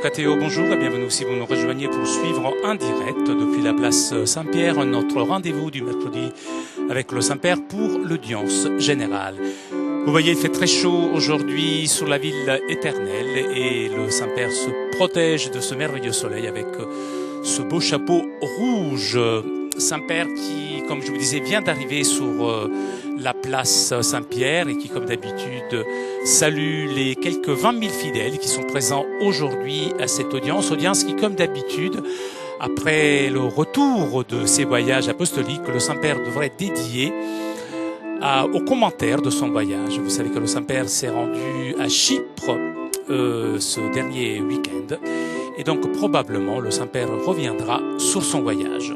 Catéo, bonjour et bienvenue si vous nous rejoignez pour suivre en direct depuis la place Saint-Pierre notre rendez-vous du mercredi avec le Saint-Père pour l'audience générale. Vous voyez, il fait très chaud aujourd'hui sur la ville éternelle et le Saint-Père se protège de ce merveilleux soleil avec ce beau chapeau rouge. Saint-Père qui, comme je vous disais, vient d'arriver sur la place Saint-Pierre et qui, comme d'habitude, salue les quelques 20 000 fidèles qui sont présents aujourd'hui à cette audience qui, comme d'habitude, après le retour de ses voyages apostoliques, le Saint-Père devrait dédier aux commentaires de son voyage. Vous savez que le Saint-Père s'est rendu à Chypre ce dernier week-end et donc probablement le Saint-Père reviendra sur son voyage.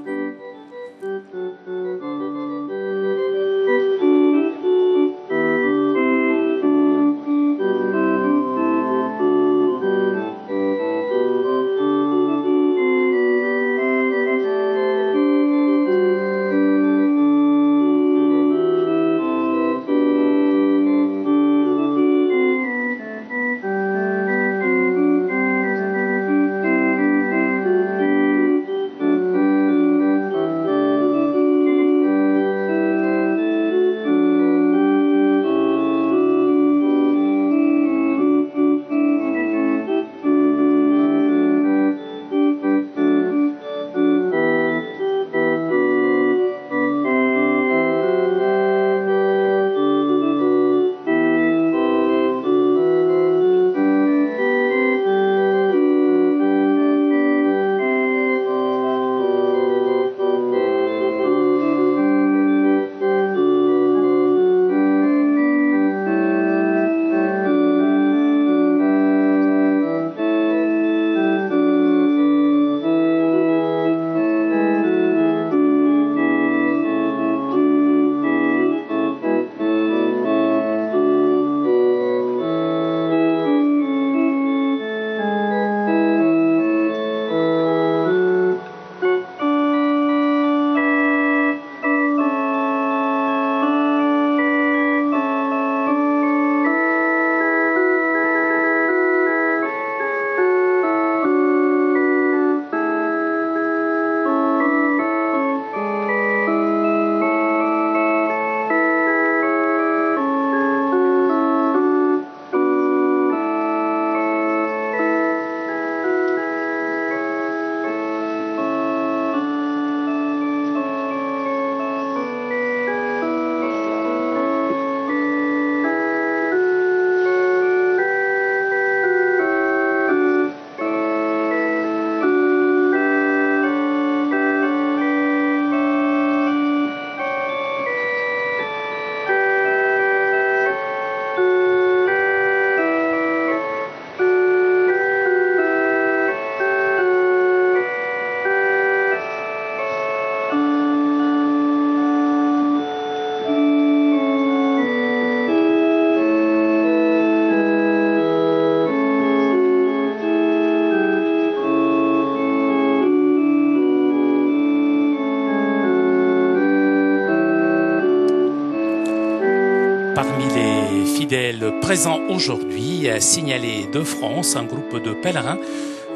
Parmi les fidèles présents aujourd'hui, a signalé de France un groupe de pèlerins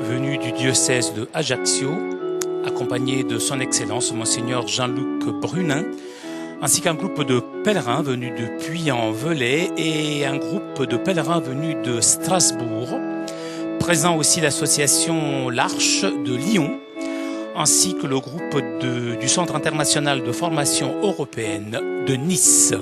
venus du diocèse de Ajaccio, accompagné de son Excellence Monseigneur Jean-Luc Brunin, ainsi qu'un groupe de pèlerins venus de Puy-en-Velay et un groupe de pèlerins venus de Strasbourg. Présent aussi l'association L'Arche de Lyon, ainsi que le groupe du Centre international de formation européenne de Nice.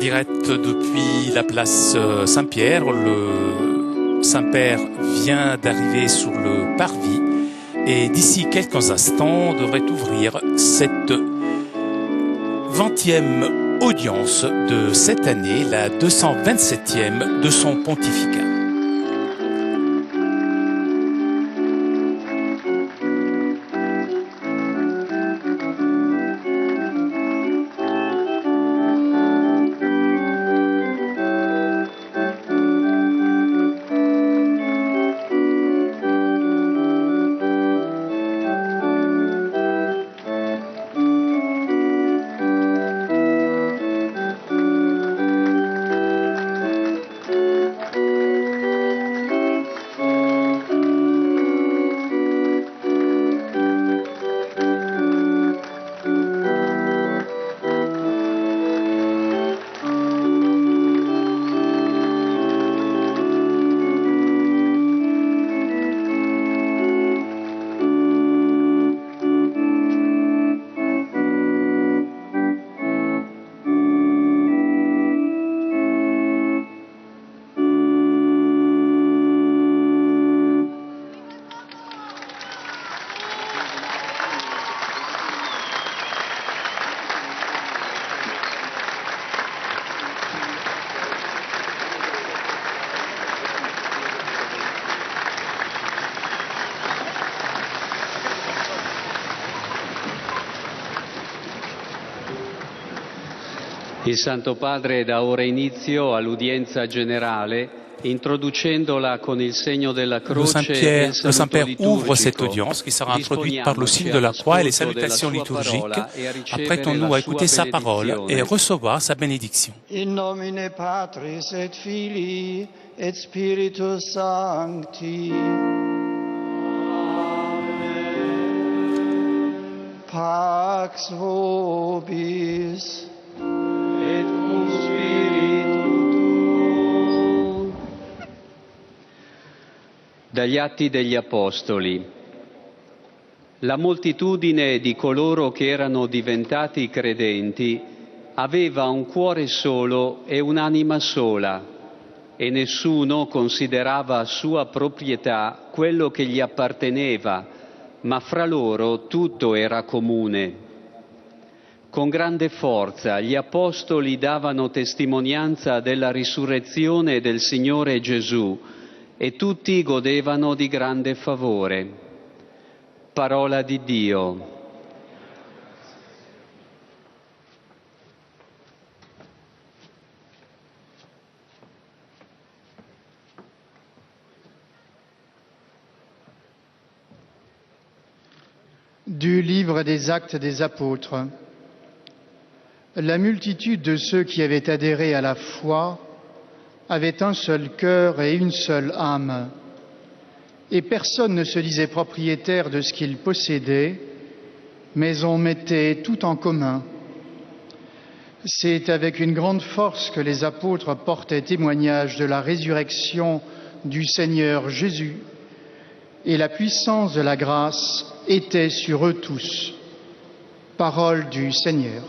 Direct depuis la place Saint-Pierre, le Saint-Père vient d'arriver sur le parvis et d'ici quelques instants devrait ouvrir cette 20e audience de cette année, la 227e de son pontificat. Il Santo Padre dà ora inizio all'udienza generale, introducendola con il segno della croce e il Le saluto Saint-Père ouvre cette liturgico. audience qui sera introduite par le signe de la croix et les salutations liturgiques. Apprêtons-nous à écouter sa parole et recevoir sa bénédiction. In nomine Patris et Filii et Spiritus Sancti. Pax vobis et cum spiritu tuo. Dagli Atti degli Apostoli. La moltitudine di coloro che erano diventati credenti aveva un cuore solo e un'anima sola, e nessuno considerava sua proprietà quello che gli apparteneva, ma fra loro tutto era comune. Con grande forza gli apostoli davano testimonianza della risurrezione del Signore Gesù e tutti godevano di grande favore. Parola di Dio. Du livre des Actes des Apôtres. La multitude de ceux qui avaient adhéré à la foi avait un seul cœur et une seule âme, et personne ne se disait propriétaire de ce qu'il possédait, mais on mettait tout en commun. C'est avec une grande force que les apôtres portaient témoignage de la résurrection du Seigneur Jésus, et la puissance de la grâce était sur eux tous. Parole du Seigneur.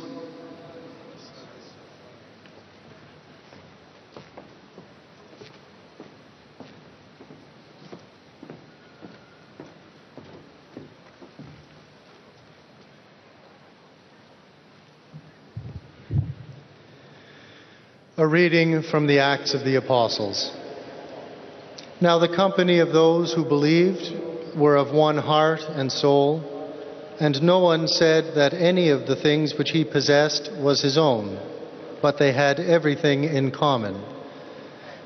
A reading from the Acts of the Apostles. Now the company of those who believed were of one heart and soul, and no one said that any of the things which he possessed was his own, but they had everything in common.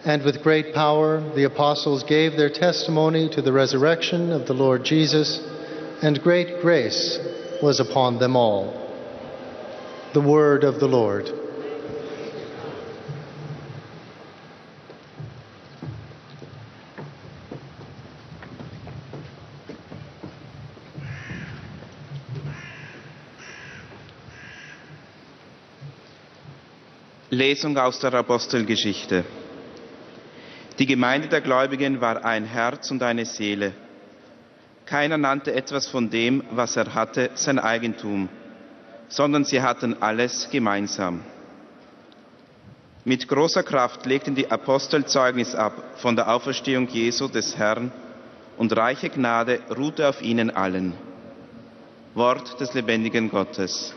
And with great power the apostles gave their testimony to the resurrection of the Lord Jesus, and great grace was upon them all. The word of the Lord. Lesung aus der Apostelgeschichte. Die Gemeinde der Gläubigen war ein Herz und eine Seele. Keiner nannte etwas von dem, was er hatte, sein Eigentum, sondern sie hatten alles gemeinsam. Mit großer Kraft legten die Apostel Zeugnis ab von der Auferstehung Jesu des Herrn, und reiche Gnade ruhte auf ihnen allen. Wort des lebendigen Gottes.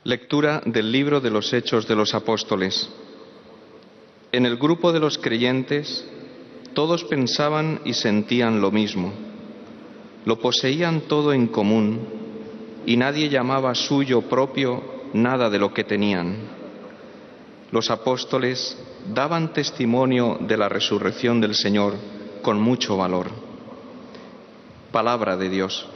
Lectura del libro de los Hechos de los Apóstoles. En el grupo de los creyentes, todos pensaban y sentían lo mismo. Lo poseían todo en común y nadie llamaba suyo propio nada de lo que tenían. Los apóstoles daban testimonio de la resurrección del Señor con mucho valor. Palabra de Dios.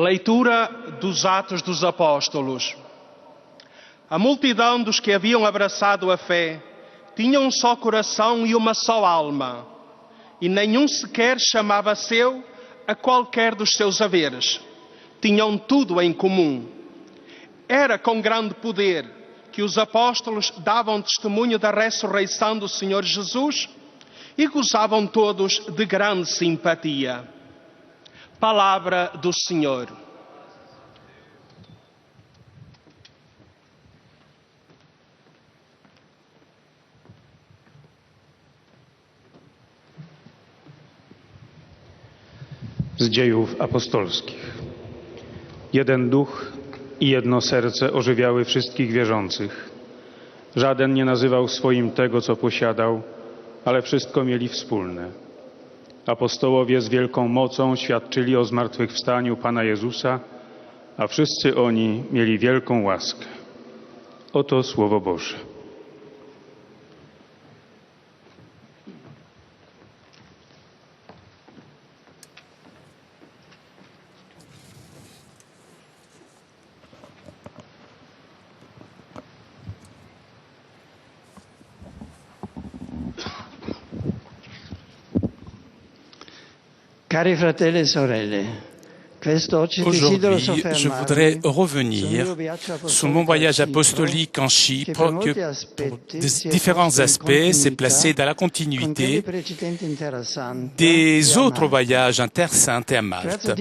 Leitura dos Atos dos Apóstolos. A multidão dos que haviam abraçado a fé tinha um só coração e uma só alma, e nenhum sequer chamava seu a qualquer dos seus haveres. Tinham tudo em comum. Era com grande poder que os apóstolos davam testemunho da ressurreição do Senhor Jesus e gozavam todos de grande simpatia. Palavra do Senhor. z Dziejów Apostolskich. Jeden duch i jedno serce ożywiały wszystkich wierzących. Żaden nie nazywał swoim tego, co posiadał, ale wszystko mieli wspólne. Apostołowie z wielką mocą świadczyli o zmartwychwstaniu Pana Jezusa, a wszyscy oni mieli wielką łaskę. Oto Słowo Boże. Cari fratelli e sorelle, aujourd'hui, je voudrais revenir sur mon voyage apostolique en Chypre, que pour différents aspects s'est placé dans la continuité des autres voyages en Terre Sainte et à Malte.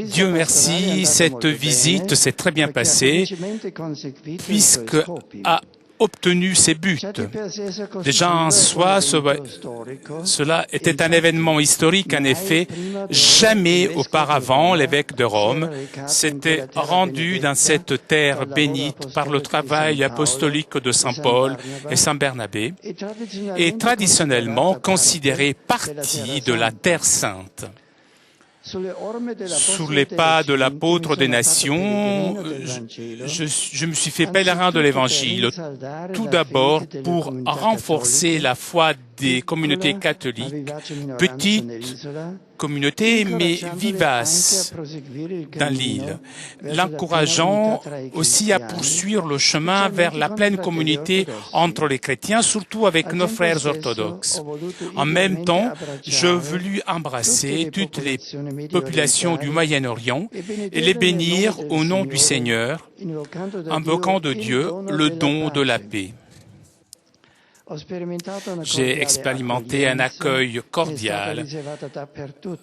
Dieu merci, cette visite s'est très bien passée, puisque a obtenu ses buts. Déjà en soi, cela était un événement historique. En effet, jamais auparavant l'évêque de Rome s'était rendu dans cette terre bénite par le travail apostolique de Saint Paul et Saint Bernabé, et traditionnellement considéré partie de la Terre Sainte. Sous les pas de l'apôtre des nations, je me suis fait pèlerin de l'Évangile, tout d'abord pour renforcer la foi des communautés catholiques, petites communautés mais vivaces dans l'île, l'encourageant aussi à poursuivre le chemin vers la pleine communauté entre les chrétiens, surtout avec nos frères orthodoxes. En même temps, je voulus embrasser toutes les populations du Moyen-Orient et les bénir au nom du Seigneur, invoquant de Dieu le don de la paix. J'ai expérimenté un accueil cordial,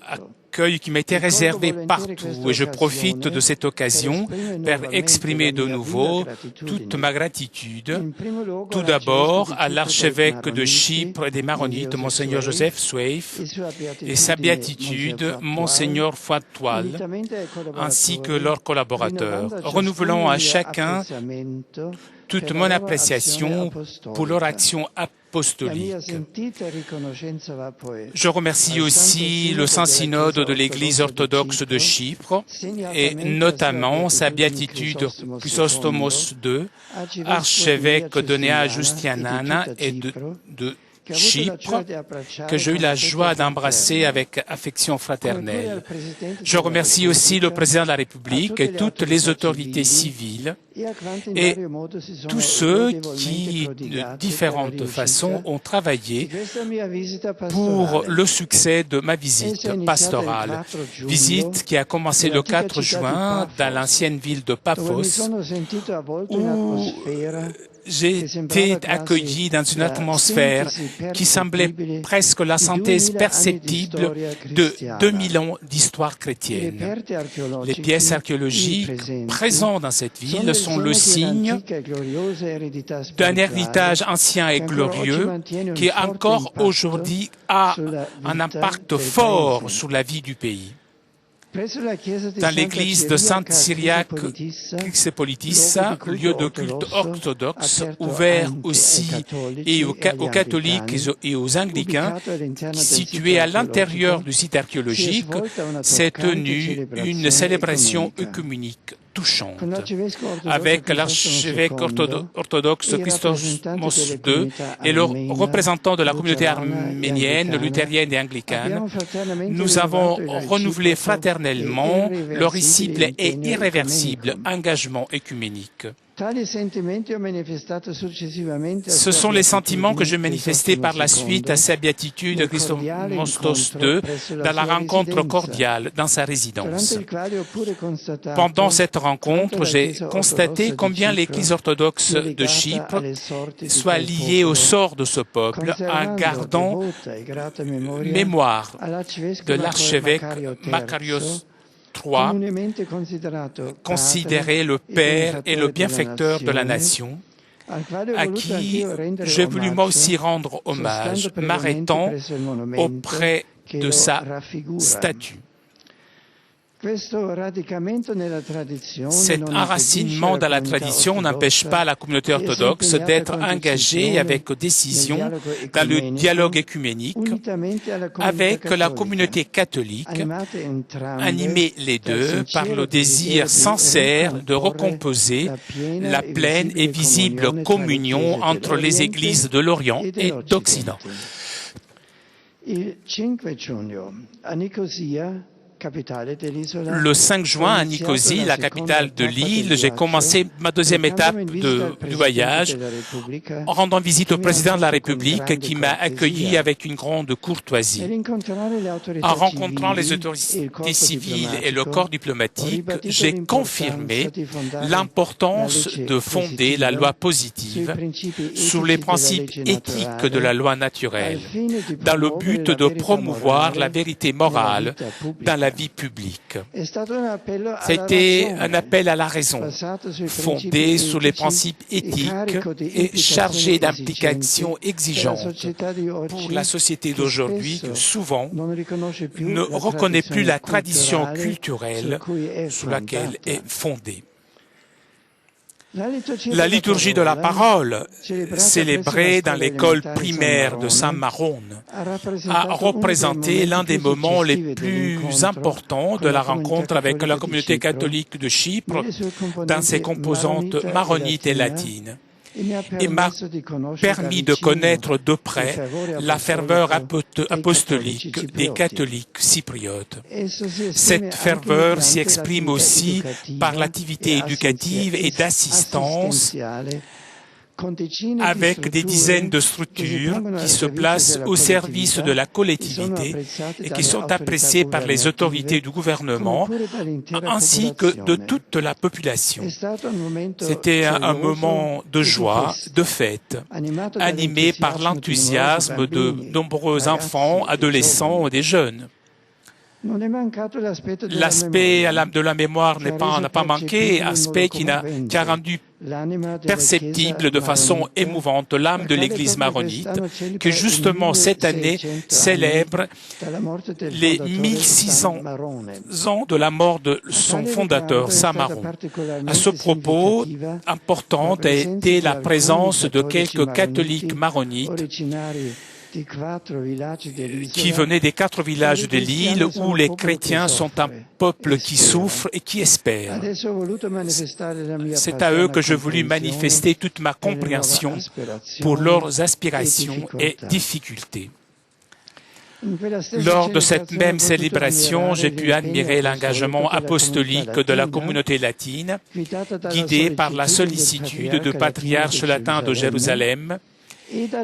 accueil qui m'était réservé partout, et je profite de cette occasion pour exprimer de nouveau toute ma gratitude, tout d'abord à l'archevêque de Chypre et des Maronites, Monseigneur Joseph Swaif, et sa béatitude, Monseigneur Foitoile, ainsi que leurs collaborateurs, renouvelant à chacun toute mon appréciation pour leur action apostolique. Je remercie aussi le Saint-Synode de l'Église orthodoxe de Chypre et notamment sa béatitude Chrysostomos II, archevêque de Nea Justianana et de Chypre, que j'ai eu la joie d'embrasser avec affection fraternelle. Je remercie aussi le président de la République et toutes les autorités civiles et tous ceux qui, de différentes façons, ont travaillé pour le succès de ma visite pastorale. Visite qui a commencé le 4 juin dans l'ancienne ville de Paphos, où j'ai été accueilli dans une atmosphère qui semblait presque la synthèse perceptible de 2000 ans d'histoire chrétienne. Les pièces archéologiques présentes dans cette ville sont le signe d'un héritage ancien et glorieux qui encore aujourd'hui a un impact fort sur la vie du pays. Dans l'église de Sainte Cyriaque Xepolitissa, lieu de culte orthodoxe, ouvert aussi et aux catholiques et aux anglicains, situé à l'intérieur du site archéologique, s'est tenue une célébration œcuménique touchante, avec l'archevêque orthodoxe Chrysostomos II et le représentant de la communauté arménienne, luthérienne et anglicane. Nous avons renouvelé fraternellement leur irrésistible et irréversible engagement œcuménique. Ce sont les sentiments que j'ai manifestés par la suite à sa béatitude Chrysostomos II dans la rencontre cordiale dans sa résidence. Pendant cette rencontre, j'ai constaté combien l'Église orthodoxe de Chypre soit liée au sort de ce peuple en gardant mémoire de l'archevêque Makarios III, considéré le père et le bienfaiteur de la nation, à qui j'ai voulu moi aussi rendre hommage, m'arrêtant auprès de sa statue. Cet enracinement dans la tradition n'empêche pas la communauté orthodoxe d'être engagée avec décision dans le dialogue œcuménique avec la communauté catholique, animés les deux par le désir sincère de recomposer la pleine et visible communion entre les églises de l'Orient et d'Occident. Le 5 juin, à Nicosie, la capitale de l'île, j'ai commencé ma deuxième étape du voyage en rendant visite au président de la République qui m'a accueilli avec une grande courtoisie. En rencontrant les autorités civiles et le corps diplomatique, j'ai confirmé l'importance de fonder la loi positive sur les principes éthiques de la loi naturelle, dans le but de promouvoir la vérité morale dans la vie publique. C'était un appel à la raison, fondé sur les principes éthiques et chargé d'implications exigeantes pour la société d'aujourd'hui qui souvent ne reconnaît plus la tradition culturelle sur laquelle est fondée. La liturgie de la parole, célébrée dans l'école primaire de Saint-Marone, a représenté l'un des moments les plus importants de la rencontre avec la communauté catholique de Chypre dans ses composantes maronites et latines, et m'a permis de connaître de près la ferveur apostolique des catholiques cypriotes. Cette ferveur s'y exprime aussi par l'activité éducative et d'assistance avec des dizaines de structures qui se placent au service de la collectivité et qui sont appréciées par les autorités du gouvernement ainsi que de toute la population. C'était un moment de joie, de fête, animé par l'enthousiasme de nombreux enfants, adolescents et des jeunes. L'aspect de la mémoire n'a pas manqué, aspect qui a rendu perceptible de façon émouvante l'âme de l'Église maronite, qui justement cette année célèbre les 1600 ans de la mort de son fondateur, Saint Maron. À ce propos, importante a été la présence de quelques catholiques maronites qui venaient des 4 villages de l'île où les chrétiens sont un peuple qui souffre et qui espère. C'est à eux que je voulus manifester toute ma compréhension pour leurs aspirations et difficultés. Lors de cette même célébration, j'ai pu admirer l'engagement apostolique de la communauté latine, guidée par la sollicitude du patriarche latin de Jérusalem,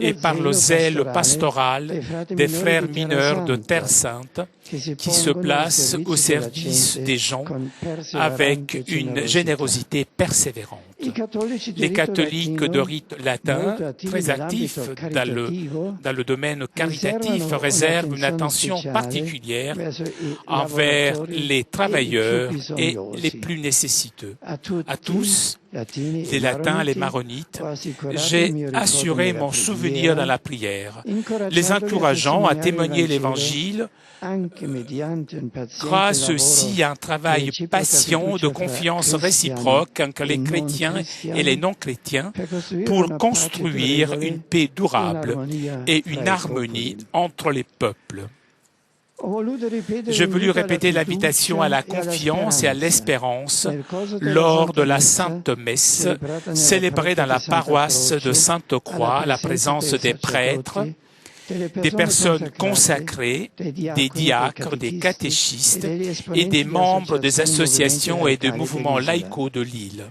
et par le zèle pastoral des frères mineurs de Terre Sainte qui se placent au service des gens avec une générosité persévérante. Les catholiques de rite latin, très actifs dans le domaine caritatif, réservent une attention particulière envers les travailleurs et les plus nécessiteux. À tous, les latins, les maronites, j'ai assuré mon souvenir dans la prière, les encourageant à témoigner l'Évangile grâce aussi à un travail patient de confiance réciproque entre les chrétiens et les non-chrétiens pour construire une paix durable et une harmonie entre les peuples. J'ai voulu répéter l'invitation à la confiance et à l'espérance lors de la Sainte Messe célébrée dans la paroisse de Sainte-Croix, la présence des prêtres, des personnes consacrées, des diacres, des catéchistes et des membres des associations et des mouvements laïcaux de l'île.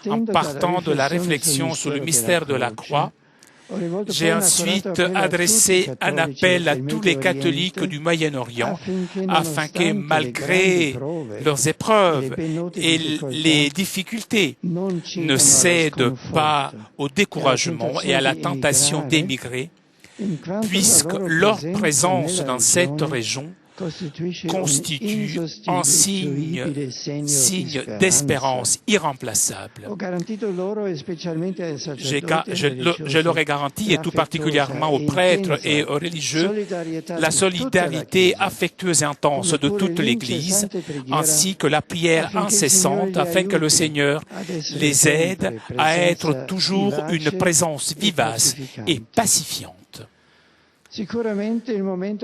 En partant de la réflexion sur le mystère de la croix, j'ai ensuite adressé un appel à tous les catholiques du Moyen-Orient afin que, malgré leurs épreuves et les difficultés, ne cèdent pas au découragement et à la tentation d'émigrer, puisque leur présence dans cette région constitue un signe d'espérance irremplaçable. Je leur ai garanti, et tout particulièrement aux prêtres et aux religieux, la solidarité affectueuse et intense de toute l'Église, ainsi que la prière incessante afin que le Seigneur les aide à être toujours une présence vivace et pacifiante.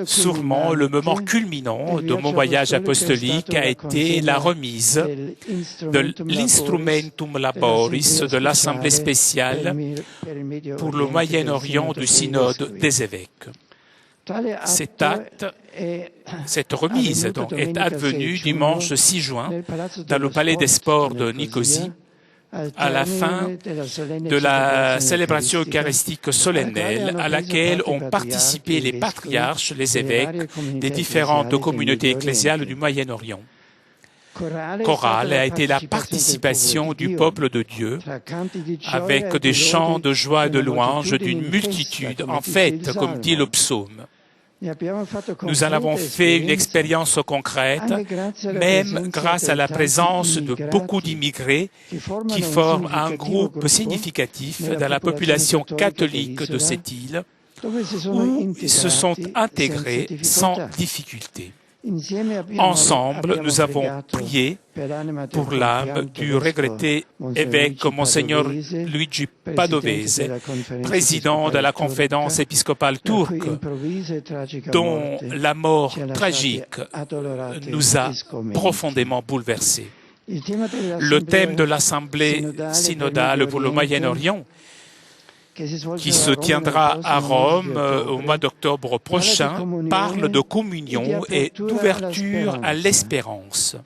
Sûrement, le moment culminant de mon voyage apostolique a été la remise de l'Instrumentum Laboris de l'Assemblée spéciale pour le Moyen-Orient du Synode des évêques. Cet acte, cette remise donc, est advenue dimanche 6 juin dans le Palais des Sports de Nicosie, à la fin de la célébration eucharistique solennelle à laquelle ont participé les patriarches, les évêques des différentes communautés ecclésiales du Moyen-Orient. Chorale a été la participation du peuple de Dieu avec des chants de joie et de louange d'une multitude, en fait, comme dit le psaume. Nous en avons fait une expérience concrète, même grâce à la présence de beaucoup d'immigrés qui forment un groupe significatif dans la population catholique de cette île, où ils se sont intégrés sans difficulté. Ensemble, nous avons prié pour l'âme du regretté évêque Monseigneur Luigi Padovese, président de la Conférence épiscopale turque, dont la mort tragique nous a profondément bouleversés. Le thème de l'Assemblée synodale pour le Moyen-Orient, qui se tiendra à Rome au mois d'octobre prochain, parle de communion et d'ouverture à l'espérance.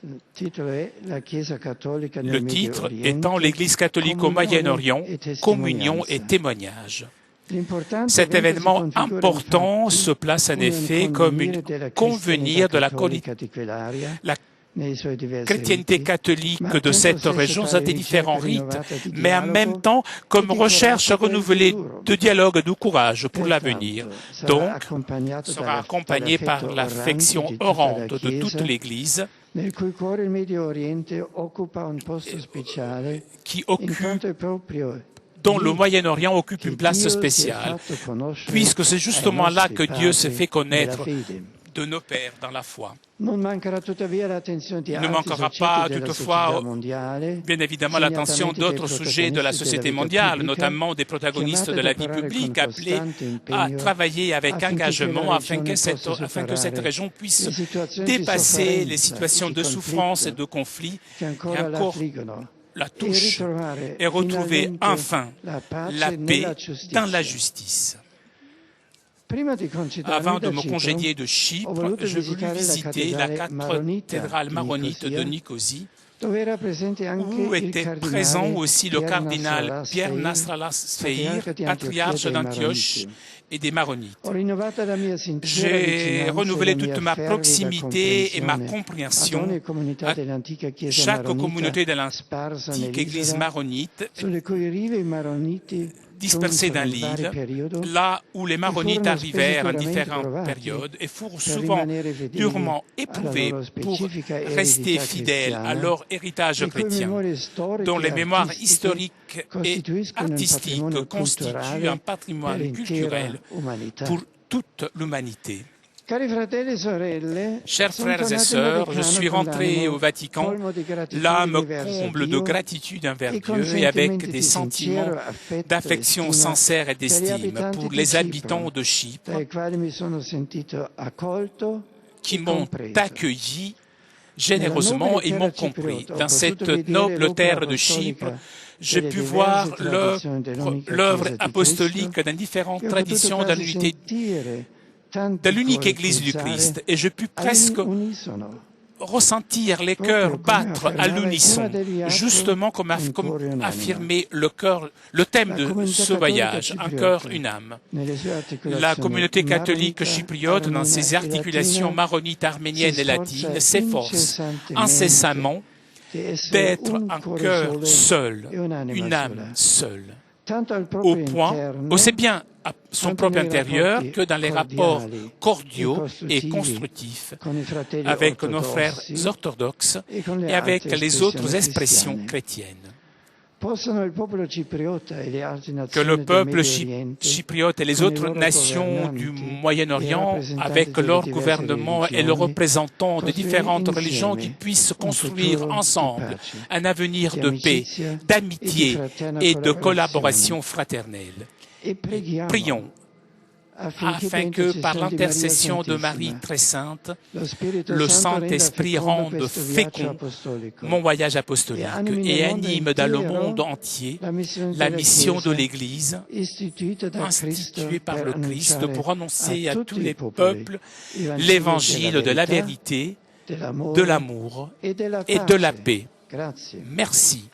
Le titre étant l'Église catholique au Moyen-Orient, communion et témoignage. Cet événement important se place en effet comme une convenir de la chrétienté catholique de cette région a des différents rites, mais en même temps comme recherche renouvelée de dialogue et de courage pour l'avenir. Donc, sera accompagné par l'affection orante de toute l'Église dont le Moyen-Orient occupe une place spéciale, puisque c'est justement là que Dieu s'est fait connaître de nos pères dans la foi. Il ne manquera pas toutefois, bien évidemment, l'attention d'autres sujets de la société mondiale, notamment des protagonistes de la vie publique, appelés à travailler avec engagement afin que cette région puisse dépasser les situations de souffrance et de conflit qui encore la touchent et retrouver enfin la paix dans la justice. Avant de me congédier de Chypre, je voulus visiter la cathédrale maronite de Nicosie, où était présent aussi le cardinal Pierre Nasrallah Sfeir, patriarche d'Antioche et des Maronites. J'ai renouvelé toute ma proximité et ma compréhension à chaque communauté de l'antique Église maronite dispersés dans l'île, là où les Maronites arrivèrent en différentes périodes et furent souvent durement éprouvés pour rester fidèles à leur héritage chrétien, dont les mémoires historiques et artistiques constituent un patrimoine culturel pour toute l'humanité. Chers frères et sœurs, je suis rentré au Vatican, l'âme comble de gratitude envers Dieu et avec des sentiments d'affection sincère et d'estime pour les habitants de Chypre qui m'ont accueilli généreusement et m'ont compris. Dans cette noble terre de Chypre, j'ai pu voir l'œuvre apostolique dans différentes traditions de l'unité de l'unique Église du Christ, et je pus presque ressentir les cœurs battre à l'unisson, justement comme affirmait le thème de ce voyage, un cœur, une âme. La communauté catholique chypriote, dans ses articulations maronites, arméniennes et latines, s'efforce incessamment d'être un cœur seul, une âme seule. au point, aussi bien à son propre intérieur que dans les rapports cordiaux et constructifs avec nos frères orthodoxes et avec les autres expressions chrétiennes. Que le peuple chypriote et les autres nations du Moyen-Orient, avec leur gouvernement et leurs représentants de différentes religions, qui puissent construire ensemble un avenir de paix, d'amitié et de collaboration fraternelle. Prions afin que, par l'intercession de Marie très sainte, le Saint-Esprit rende fécond mon voyage apostolique et anime dans le monde entier la mission de l'Église instituée par le Christ pour annoncer à tous les peuples l'évangile de la vérité, de l'amour et de la paix. Merci.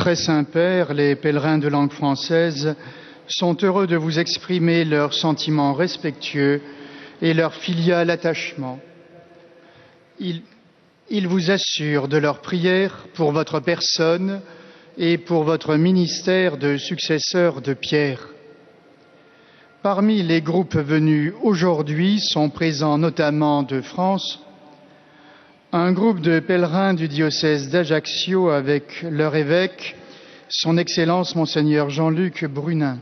Très Saint-Père, les pèlerins de langue française sont heureux de vous exprimer leurs sentiments respectueux et leur filial attachement. Ils vous assurent de leur prière pour votre personne et pour votre ministère de successeur de Pierre. Parmi les groupes venus aujourd'hui sont présents notamment de France un groupe de pèlerins du diocèse d'Ajaccio avec leur évêque, son Excellence Monseigneur Jean-Luc Brunin.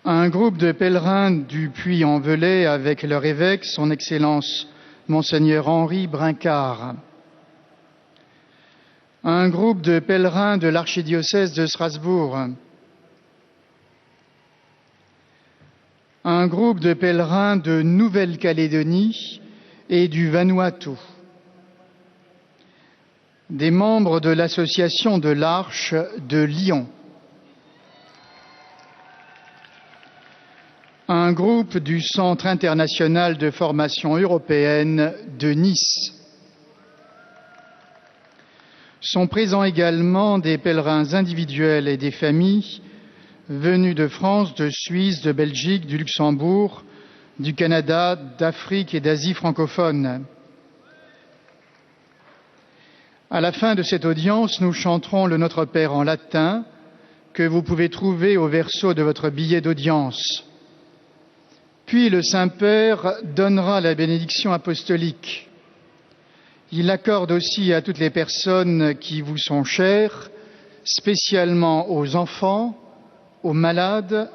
Un groupe de pèlerins du Puy-en-Velay avec leur évêque, son Excellence Monseigneur Henri Brincard. Un groupe de pèlerins de l'archidiocèse de Strasbourg. Un groupe de pèlerins de Nouvelle-Calédonie et du Vanuatu. Des membres de l'association de l'Arche de Lyon. Un groupe du Centre international de formation européenne de Nice. Sont présents également des pèlerins individuels et des familles venus de France, de Suisse, de Belgique, du Luxembourg, du Canada, d'Afrique et d'Asie francophone. À la fin de cette audience, nous chanterons le Notre Père en latin que vous pouvez trouver au verso de votre billet d'audience. Puis le Saint-Père donnera la bénédiction apostolique. Il l'accorde aussi à toutes les personnes qui vous sont chères, spécialement aux enfants, aux malades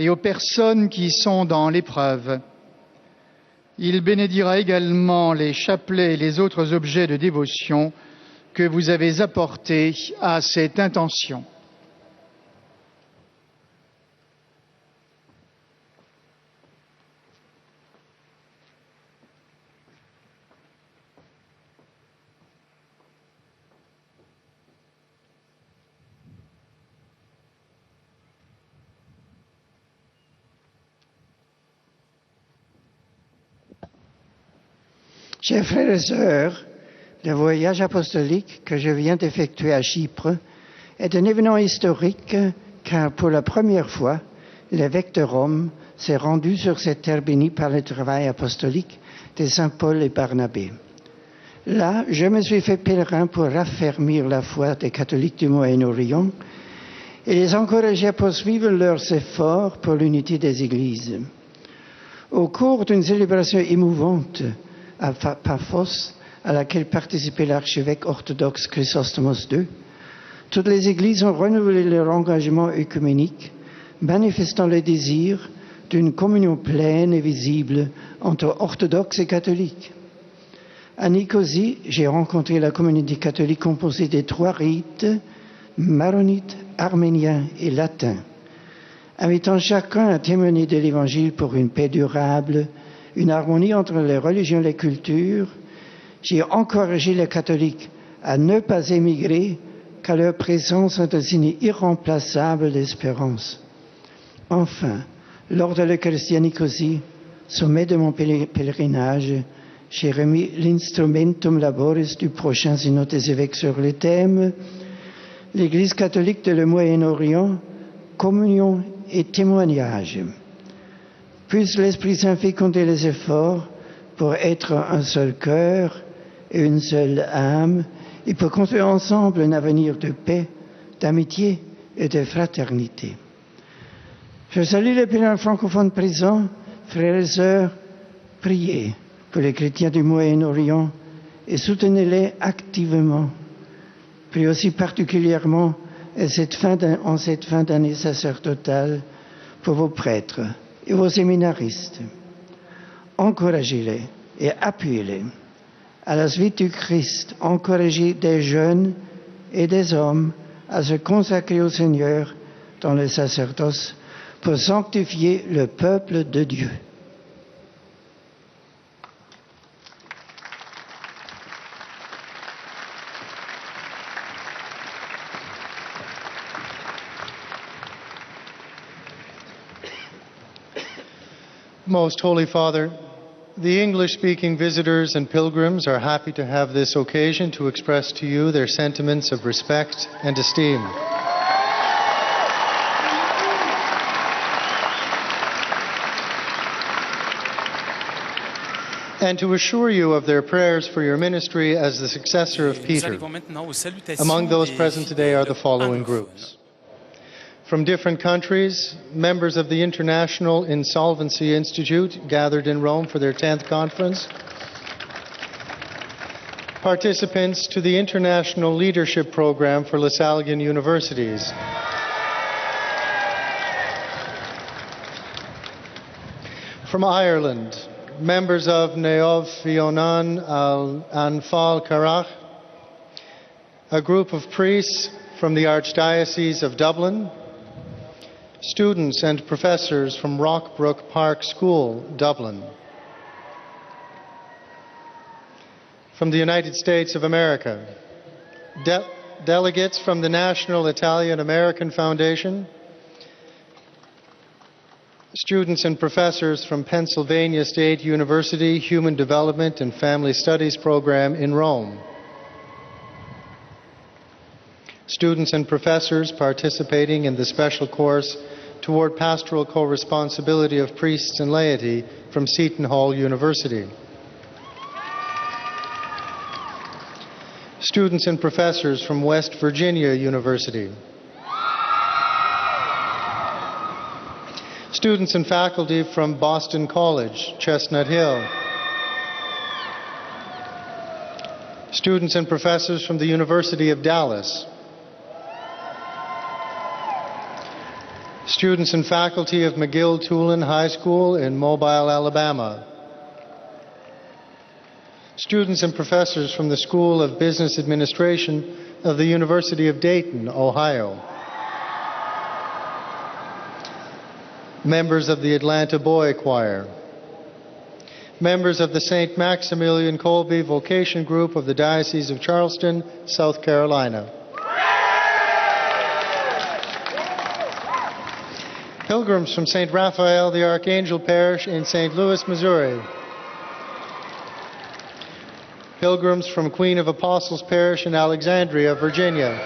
et aux personnes qui sont dans l'épreuve. Il bénédira également les chapelets et les autres objets de dévotion que vous avez apportés à cette intention. Chers frères et sœurs, le voyage apostolique que je viens d'effectuer à Chypre est un événement historique car pour la première fois, l'évêque de Rome s'est rendu sur cette terre bénie par le travail apostolique de Saint Paul et Barnabé. Là, je me suis fait pèlerin pour raffermir la foi des catholiques du Moyen-Orient et les encourager à poursuivre leurs efforts pour l'unité des églises. Au cours d'une célébration émouvante à Paphos, à laquelle participait l'archevêque orthodoxe Chrysostomos II, toutes les églises ont renouvelé leur engagement œcuménique, manifestant le désir d'une communion pleine et visible entre orthodoxes et catholiques. À Nicosie, j'ai rencontré la communauté catholique composée des trois rites, maronite, arménien et latin, invitant chacun à témoigner de l'Évangile pour une paix durable, une harmonie entre les religions et les cultures. J'ai encouragé les catholiques à ne pas émigrer, car leur présence est un signe irremplaçable d'espérance. Enfin, lors de l'Eucharistie à Nicosie, sommet de mon pèlerinage, j'ai remis l'instrumentum laboris du prochain synode des évêques sur le thème « L'Église catholique de le Moyen-Orient communion et témoignage. Puisse l'Esprit Saint féconder les efforts pour être un seul cœur et une seule âme, et pour construire ensemble un avenir de paix, d'amitié et de fraternité. Je salue les pèlerins francophones présents, frères et sœurs, priez pour les chrétiens du Moyen-Orient et soutenez-les activement. Priez aussi particulièrement en cette fin d'année sacerdotale pour vos prêtres et vos séminaristes. Encouragez-les et appuyez-les. À la suite du Christ, encouragez des jeunes et des hommes à se consacrer au Seigneur dans le sacerdoce pour sanctifier le peuple de Dieu. Most Holy Father, the English-speaking visitors and pilgrims are happy to have this occasion to express to you their sentiments of respect and esteem. And to assure you of their prayers for your ministry as the successor of Peter. Among those present today are the following groups. From different countries, members of the International Insolvency Institute gathered in Rome for their 10th conference, participants to the International Leadership Program for LaSallian Universities, from Ireland, members of Neov Fionan al-Anfal Karach, a group of priests from the Archdiocese of Dublin, students and professors from Rockbrook Park School, Dublin. From the United States of America, delegates from the National Italian-American Foundation, students and professors from Pennsylvania State University Human Development and Family Studies program in Rome. Students and professors participating in the special course toward pastoral co-responsibility of priests and laity from Seton Hall University. Students and professors from West Virginia University. Students and faculty from Boston College, Chestnut Hill. Students and professors from the University of Dallas. Students and faculty of McGill-Tulane High School in Mobile, Alabama. Students and professors from the School of Business Administration of the University of Dayton, Ohio. Members of the Atlanta Boy Choir. Members of the St. Maximilian Kolbe Vocation Group of the Diocese of Charleston, South Carolina. Pilgrims from St. Raphael the Archangel Parish in St. Louis, Missouri. Pilgrims from Queen of Apostles Parish in Alexandria, Virginia.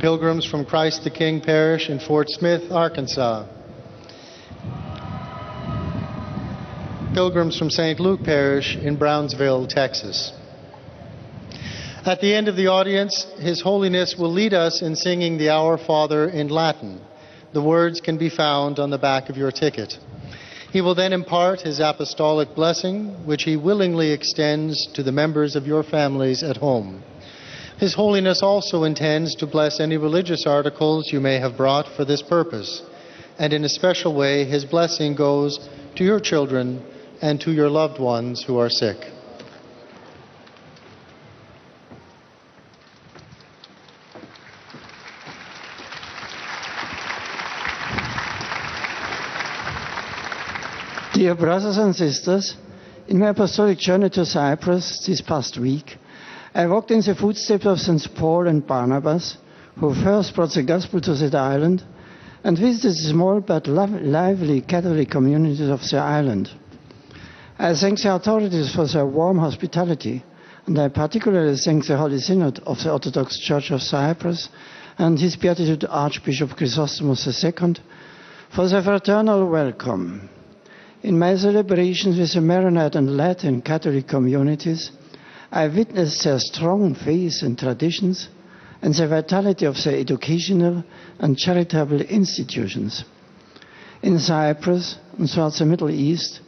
Pilgrims from Christ the King Parish in Fort Smith, Arkansas. Pilgrims from St. Luke Parish in Brownsville, Texas. At the end of the audience, His Holiness will lead us in singing the Our Father in Latin. The words can be found on the back of your ticket. He will then impart His apostolic blessing, which He willingly extends to the members of your families at home. His Holiness also intends to bless any religious articles you may have brought for this purpose, and in a special way, His blessing goes to your children and to your loved ones who are sick. Dear brothers and sisters, in my apostolic journey to Cyprus this past week, I walked in the footsteps of St. Paul and Barnabas, who first brought the gospel to that island and visited the small but lively Catholic communities of the island. I thank the authorities for their warm hospitality, and I particularly thank the Holy Synod of the Orthodox Church of Cyprus and His Beatitude Archbishop Chrysostomos II for the fraternal welcome. In my celebrations with the Maronite and Latin Catholic communities, I witnessed their strong faith and traditions and the vitality of their educational and charitable institutions. In Cyprus and throughout the Middle East,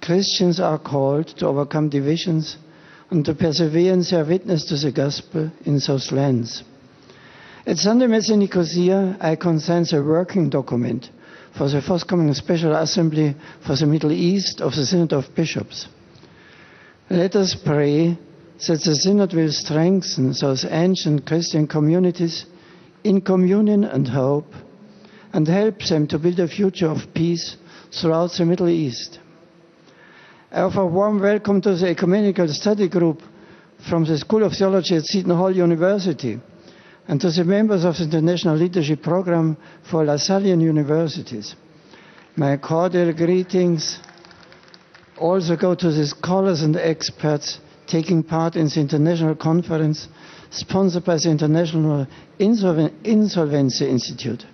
Christians are called to overcome divisions and to persevere in their witness to the gospel in those lands. At Sunday Mass in Nicosia, I consent a working document for the forthcoming Special Assembly for the Middle East of the Synod of Bishops. Let us pray that the Synod will strengthen those ancient Christian communities in communion and hope, and help them to build a future of peace throughout the Middle East. I offer a warm welcome to the Ecumenical Study Group from the School of Theology at Seton Hall University, and to the members of the International Leadership Program for Lasallian Universities. My cordial greetings also go to the scholars and experts taking part in the international conference sponsored by the International Insolvency Institute.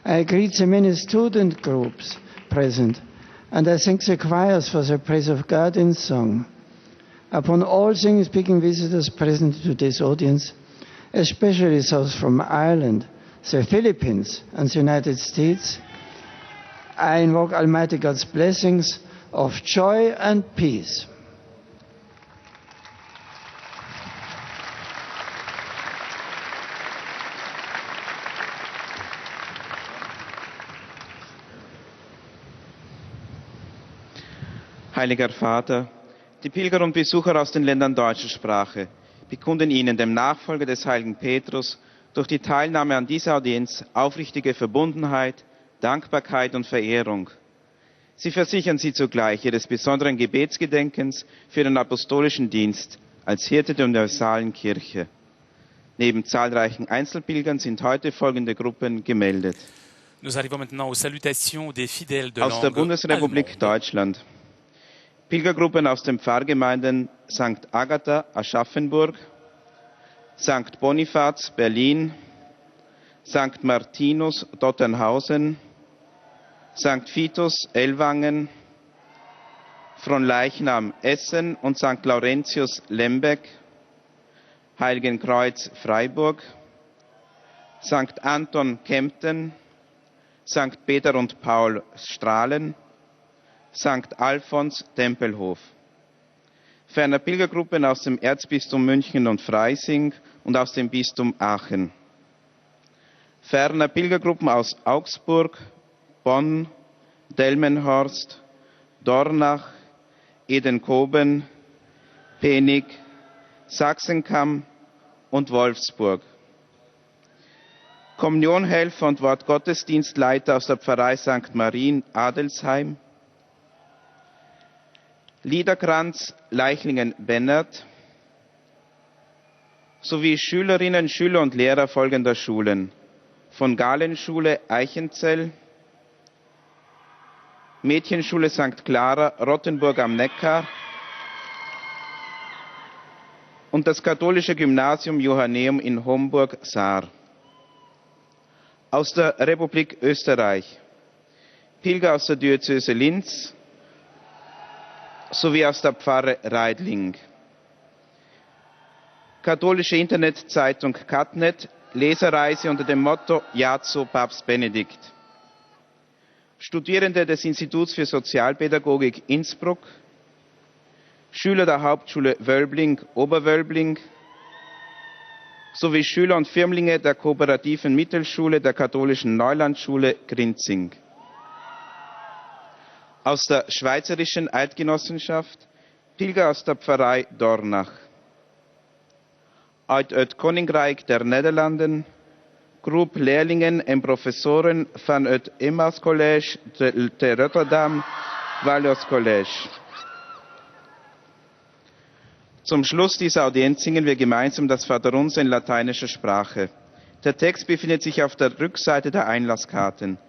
I greet the many student groups present, and I thank the choirs for the praise of God in song. Upon all English-speaking visitors present in today's audience, especially those from Ireland, the Philippines, and the United States, I invoke Almighty God's blessings of joy and peace. Heiliger Vater, die Pilger und Besucher aus den Ländern deutscher Sprache bekunden Ihnen, dem Nachfolger des heiligen Petrus, durch die Teilnahme an dieser Audienz aufrichtige Verbundenheit, Dankbarkeit und Verehrung. Sie versichern Sie zugleich Ihres besonderen Gebetsgedenkens für den apostolischen Dienst als Hirte der universalen Kirche. Neben zahlreichen Einzelpilgern sind heute folgende Gruppen gemeldet. Nous arrivons maintenant aux salutations des fidèles de Aus der langue Bundesrepublik allemande. Deutschland. Pilgergruppen aus den Pfarrgemeinden St. Agatha Aschaffenburg, St. Bonifaz Berlin, St. Martinus Dotternhausen, St. Vitus Ellwangen, Fronleichnam Essen und St. Laurentius Lembeck, Heiligenkreuz Freiburg, St. Anton Kempten, St. Peter und Paul Strahlen, St. Alfons Tempelhof. Ferner Pilgergruppen aus dem Erzbistum München und Freising und aus dem Bistum Aachen. Ferner Pilgergruppen aus Augsburg, Bonn, Delmenhorst, Dornach, Edenkoben, Penig, Sachsenkamm und Wolfsburg. Kommunionhelfer und Wortgottesdienstleiter aus der Pfarrei St. Marien Adelsheim, Liederkranz Leichlingen-Bennert sowie Schülerinnen, Schüler und Lehrer folgender Schulen: von Galenschule Eichenzell, Mädchenschule St. Clara Rottenburg am Neckar und das katholische Gymnasium Johanneum in Homburg-Saar. Aus der Republik Österreich Pilger aus der Diözese Linz sowie aus der Pfarre Reidling. Katholische Internetzeitung Catnet, Leserreise unter dem Motto Ja zu Papst Benedikt. Studierende des Instituts für Sozialpädagogik Innsbruck, Schüler der Hauptschule Wölbling, Oberwölbling, sowie Schüler und Firmlinge der kooperativen Mittelschule der katholischen Neulandschule Grinzing. Aus der Schweizerischen Eidgenossenschaft Pilger aus der Pfarrei Dornach. Uit het Koninkrijk der Nederlanden, groep leerlingen en professoren van het Emmaus College te Rotterdam, Vallos College. Zum Schluss dieser Audienz singen wir gemeinsam das Vaterunser in lateinischer Sprache. Der Text befindet sich auf der Rückseite der Einlasskarten.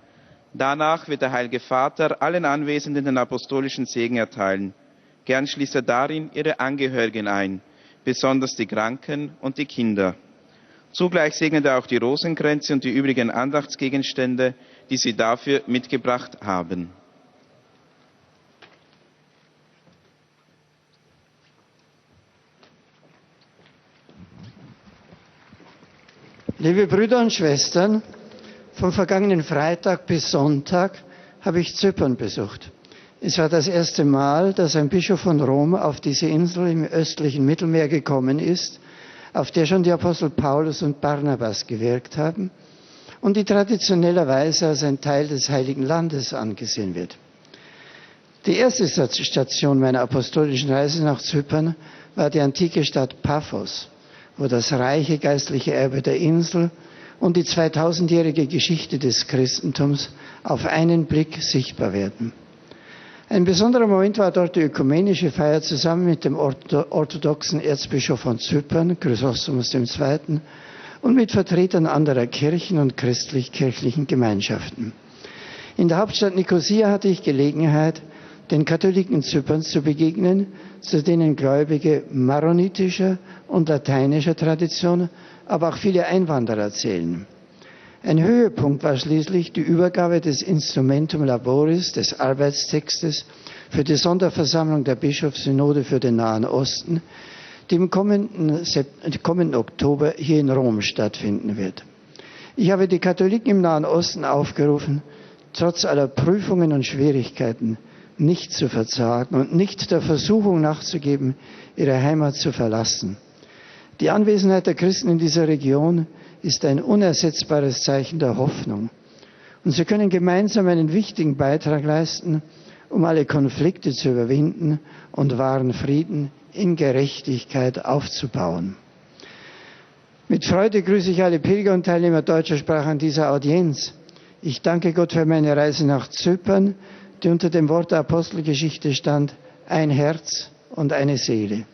Danach wird der Heilige Vater allen Anwesenden den apostolischen Segen erteilen. Gern schließt er darin ihre Angehörigen ein, besonders die Kranken und die Kinder. Zugleich segnet er auch die Rosenkränze und die übrigen Andachtsgegenstände, die Sie dafür mitgebracht haben. Liebe Brüder und Schwestern, vom vergangenen Freitag bis Sonntag habe ich Zypern besucht. Es war das erste Mal, dass ein Bischof von Rom auf diese Insel im östlichen Mittelmeer gekommen ist, auf der schon die Apostel Paulus und Barnabas gewirkt haben und die traditionellerweise als ein Teil des Heiligen Landes angesehen wird. Die erste Station meiner apostolischen Reise nach Zypern war die antike Stadt Paphos, wo das reiche geistliche Erbe der Insel und die 2000-jährige Geschichte des Christentums auf einen Blick sichtbar werden. Ein besonderer Moment war dort die ökumenische Feier zusammen mit dem orthodoxen Erzbischof von Zypern, Chrysostomos II., und mit Vertretern anderer Kirchen und christlich-kirchlichen Gemeinschaften. In der Hauptstadt Nikosia hatte ich Gelegenheit, den Katholiken Zyperns zu begegnen, zu denen Gläubige maronitischer und lateinischer Tradition, aber auch viele Einwanderer zählen. Ein Höhepunkt war schließlich die Übergabe des Instrumentum Laboris, des Arbeitstextes, für die Sonderversammlung der Bischofssynode für den Nahen Osten, die im kommenden Oktober hier in Rom stattfinden wird. Ich habe die Katholiken im Nahen Osten aufgerufen, trotz aller Prüfungen und Schwierigkeiten nicht zu verzagen und nicht der Versuchung nachzugeben, ihre Heimat zu verlassen. Die Anwesenheit der Christen in dieser Region ist ein unersetzbares Zeichen der Hoffnung. Und sie können gemeinsam einen wichtigen Beitrag leisten, um alle Konflikte zu überwinden und wahren Frieden in Gerechtigkeit aufzubauen. Mit Freude grüße ich alle Pilger und Teilnehmer deutscher Sprache an dieser Audienz. Ich danke Gott für meine Reise nach Zypern, die unter dem Wort der Apostelgeschichte stand: ein Herz und eine Seele.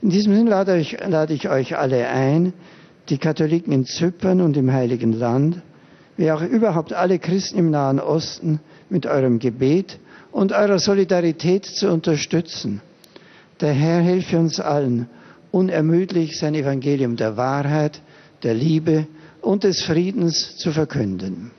In diesem Sinne lade ich euch alle ein, die Katholiken in Zypern und im Heiligen Land, wie auch überhaupt alle Christen im Nahen Osten, mit eurem Gebet und eurer Solidarität zu unterstützen. Der Herr helfe uns allen, unermüdlich sein Evangelium der Wahrheit, der Liebe und des Friedens zu verkünden.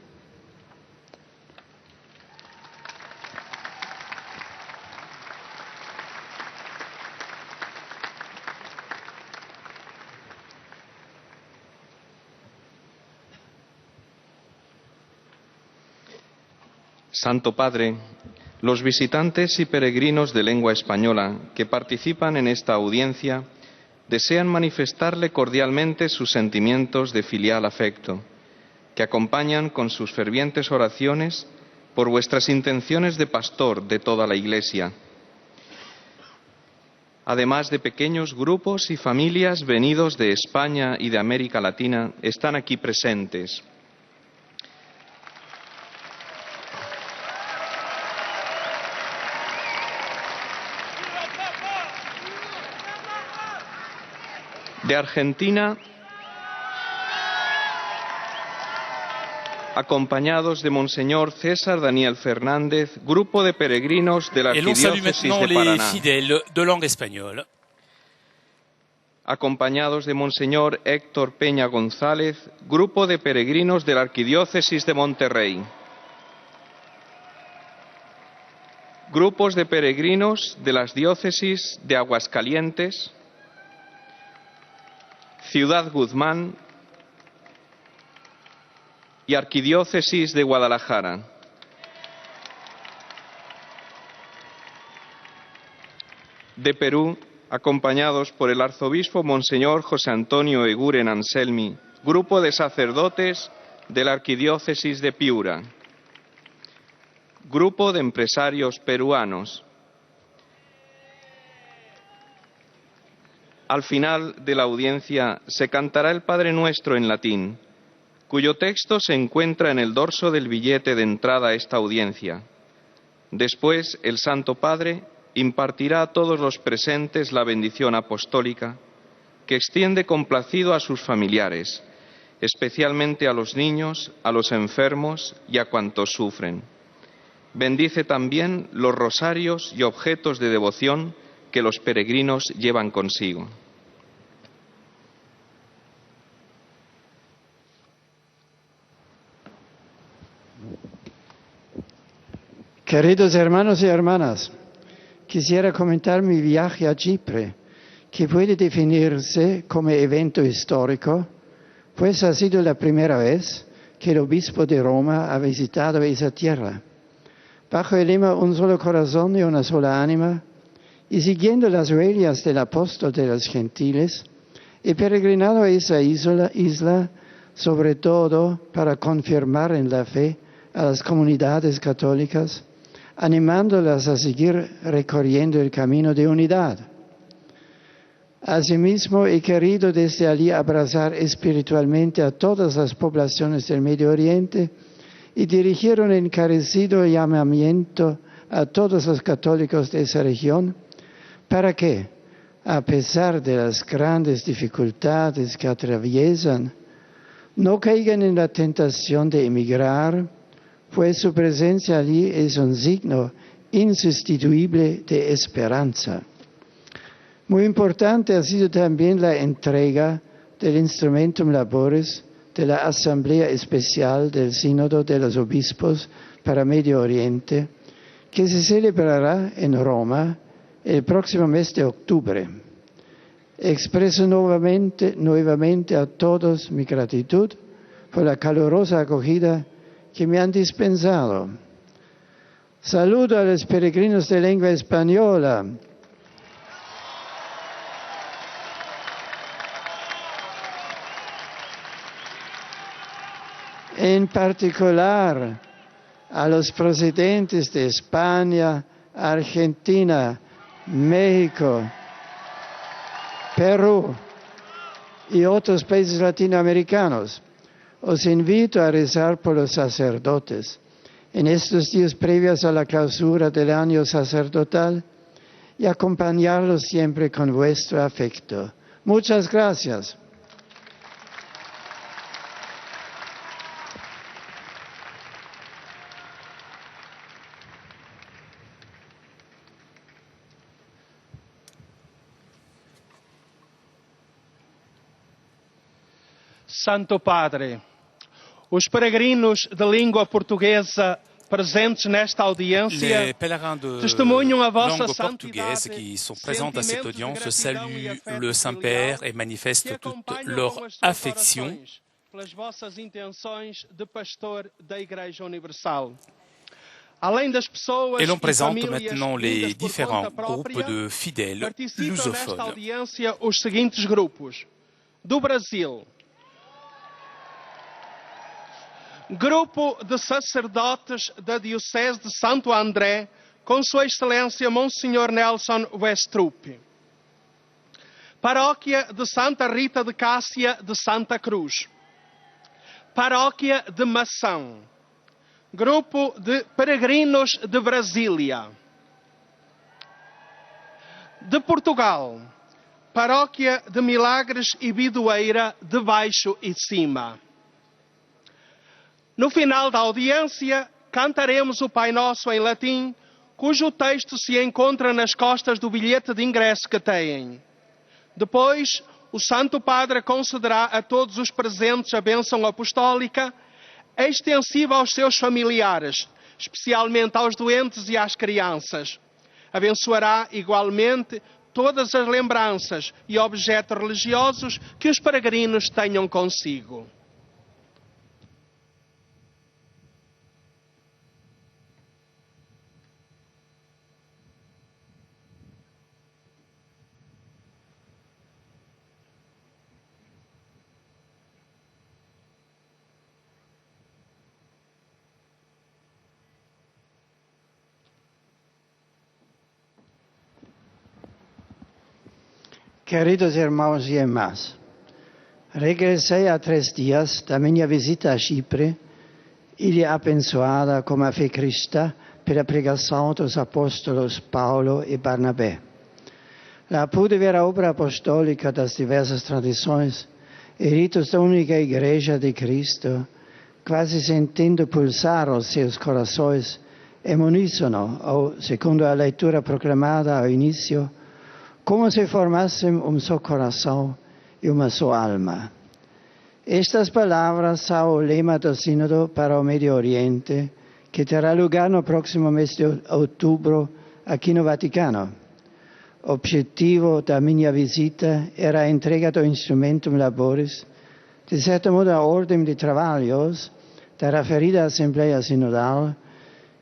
Santo Padre, los visitantes y peregrinos de lengua española que participan en esta audiencia desean manifestarle cordialmente sus sentimientos de filial afecto, que acompañan con sus fervientes oraciones por vuestras intenciones de pastor de toda la Iglesia. Además de pequeños grupos y familias venidos de España y de América Latina, están aquí presentes. De Argentina, acompañados de Monseñor César Daniel Fernández, grupo de peregrinos de la Arquidiócesis de Paraná. De langue espagnole. Acompañados de Monseñor Héctor Peña González, grupo de peregrinos de la Arquidiócesis de Monterrey. Grupos de peregrinos de las diócesis de Aguascalientes, Ciudad Guzmán y Arquidiócesis de Guadalajara. De Perú, acompañados por el arzobispo Monseñor José Antonio Eguren Anselmi, grupo de sacerdotes de la Arquidiócesis de Piura. Grupo de empresarios peruanos. Al final de la audiencia se cantará el Padre Nuestro en latín, cuyo texto se encuentra en el dorso del billete de entrada a esta audiencia. Después, el Santo Padre impartirá a todos los presentes la bendición apostólica, que extiende complacido a sus familiares, especialmente a los niños, a los enfermos y a cuantos sufren. Bendice también los rosarios y objetos de devoción que los peregrinos llevan consigo. Queridos hermanos y hermanas, quisiera comentar mi viaje a Chipre, que puede definirse como evento histórico, pues ha sido la primera vez que el obispo de Roma ha visitado esa tierra. Bajo el lema Un solo corazón y una sola ánima, y siguiendo las huellas del apóstol de los gentiles, he peregrinado a esa isla sobre todo para confirmar en la fe a las comunidades católicas, animándolas a seguir recorriendo el camino de unidad. Asimismo, he querido desde allí abrazar espiritualmente a todas las poblaciones del Medio Oriente y dirigir un encarecido llamamiento a todos los católicos de esa región para que, a pesar de las grandes dificultades que atraviesan, no caigan en la tentación de emigrar, pues su presencia allí es un signo insustituible de esperanza. Muy importante ha sido también la entrega del Instrumentum Laboris de la Asamblea Especial del Sínodo de los Obispos para Medio Oriente, que se celebrará en Roma el próximo mes de octubre. Expreso nuevamente a todos mi gratitud por la calurosa acogida que me han dispensado. Saludo a los peregrinos de lengua española. En particular a los procedentes de España, Argentina, México, Perú y otros países latinoamericanos. Os invito a rezar por los sacerdotes en estos días previos a la clausura del año sacerdotal y acompañarlos siempre con vuestro afecto. Muchas gracias. Santo Padre, os peregrinos de língua portuguesa presentes nesta audiência Les pèlerins de testemunham a vossa langue portugaise qui sont présents à cette audience saluent le Saint-Père et manifestent toute leur affection. Pelas vossas intenções de pastor da Igreja Universal. Além das pessoas Et l'on e présente famílias maintenant les vindas por différents conta groupes própria, de fidèles participam nesta lusophones. audiência os seguintes grupos. Do Brasil, Grupo de sacerdotes da Diocese de Santo André, com Sua Excelência Monsenhor Nelson Westrup. Paróquia de Santa Rita de Cássia de Santa Cruz. Paróquia de Mação. Grupo de peregrinos de Brasília. De Portugal, Paróquia de Milagres e Bidoeira de Baixo e Cima. No final da audiência, cantaremos o Pai Nosso em latim, cujo texto se encontra nas costas do bilhete de ingresso que têm. Depois, o Santo Padre concederá a todos os presentes a bênção apostólica, extensiva aos seus familiares, especialmente aos doentes e às crianças. Abençoará igualmente todas as lembranças e objetos religiosos que os peregrinos tenham consigo. Queridos irmãos e irmãs, regressei há 3 dias da minha visita a Chipre, ilha abençoada como a fé cristã pela pregação dos apóstolos Paulo e Barnabé. Lá pude ver a obra apostólica das diversas tradições e ritos da única Igreja de Cristo, quase sentindo pulsar os seus corações em uníssono, ou, segundo a leitura proclamada ao início, como se formassem só coração e uma só alma. Estas palavras são o lema do Sínodo para o Medio Oriente, che terrà lugar no prossimo mese di ottobre aqui no Vaticano. L'obiettivo da minha visita era a entrega do instrumentum laboris, de certo modo a ordem de trabalhos da referida Assembleia Sinodal,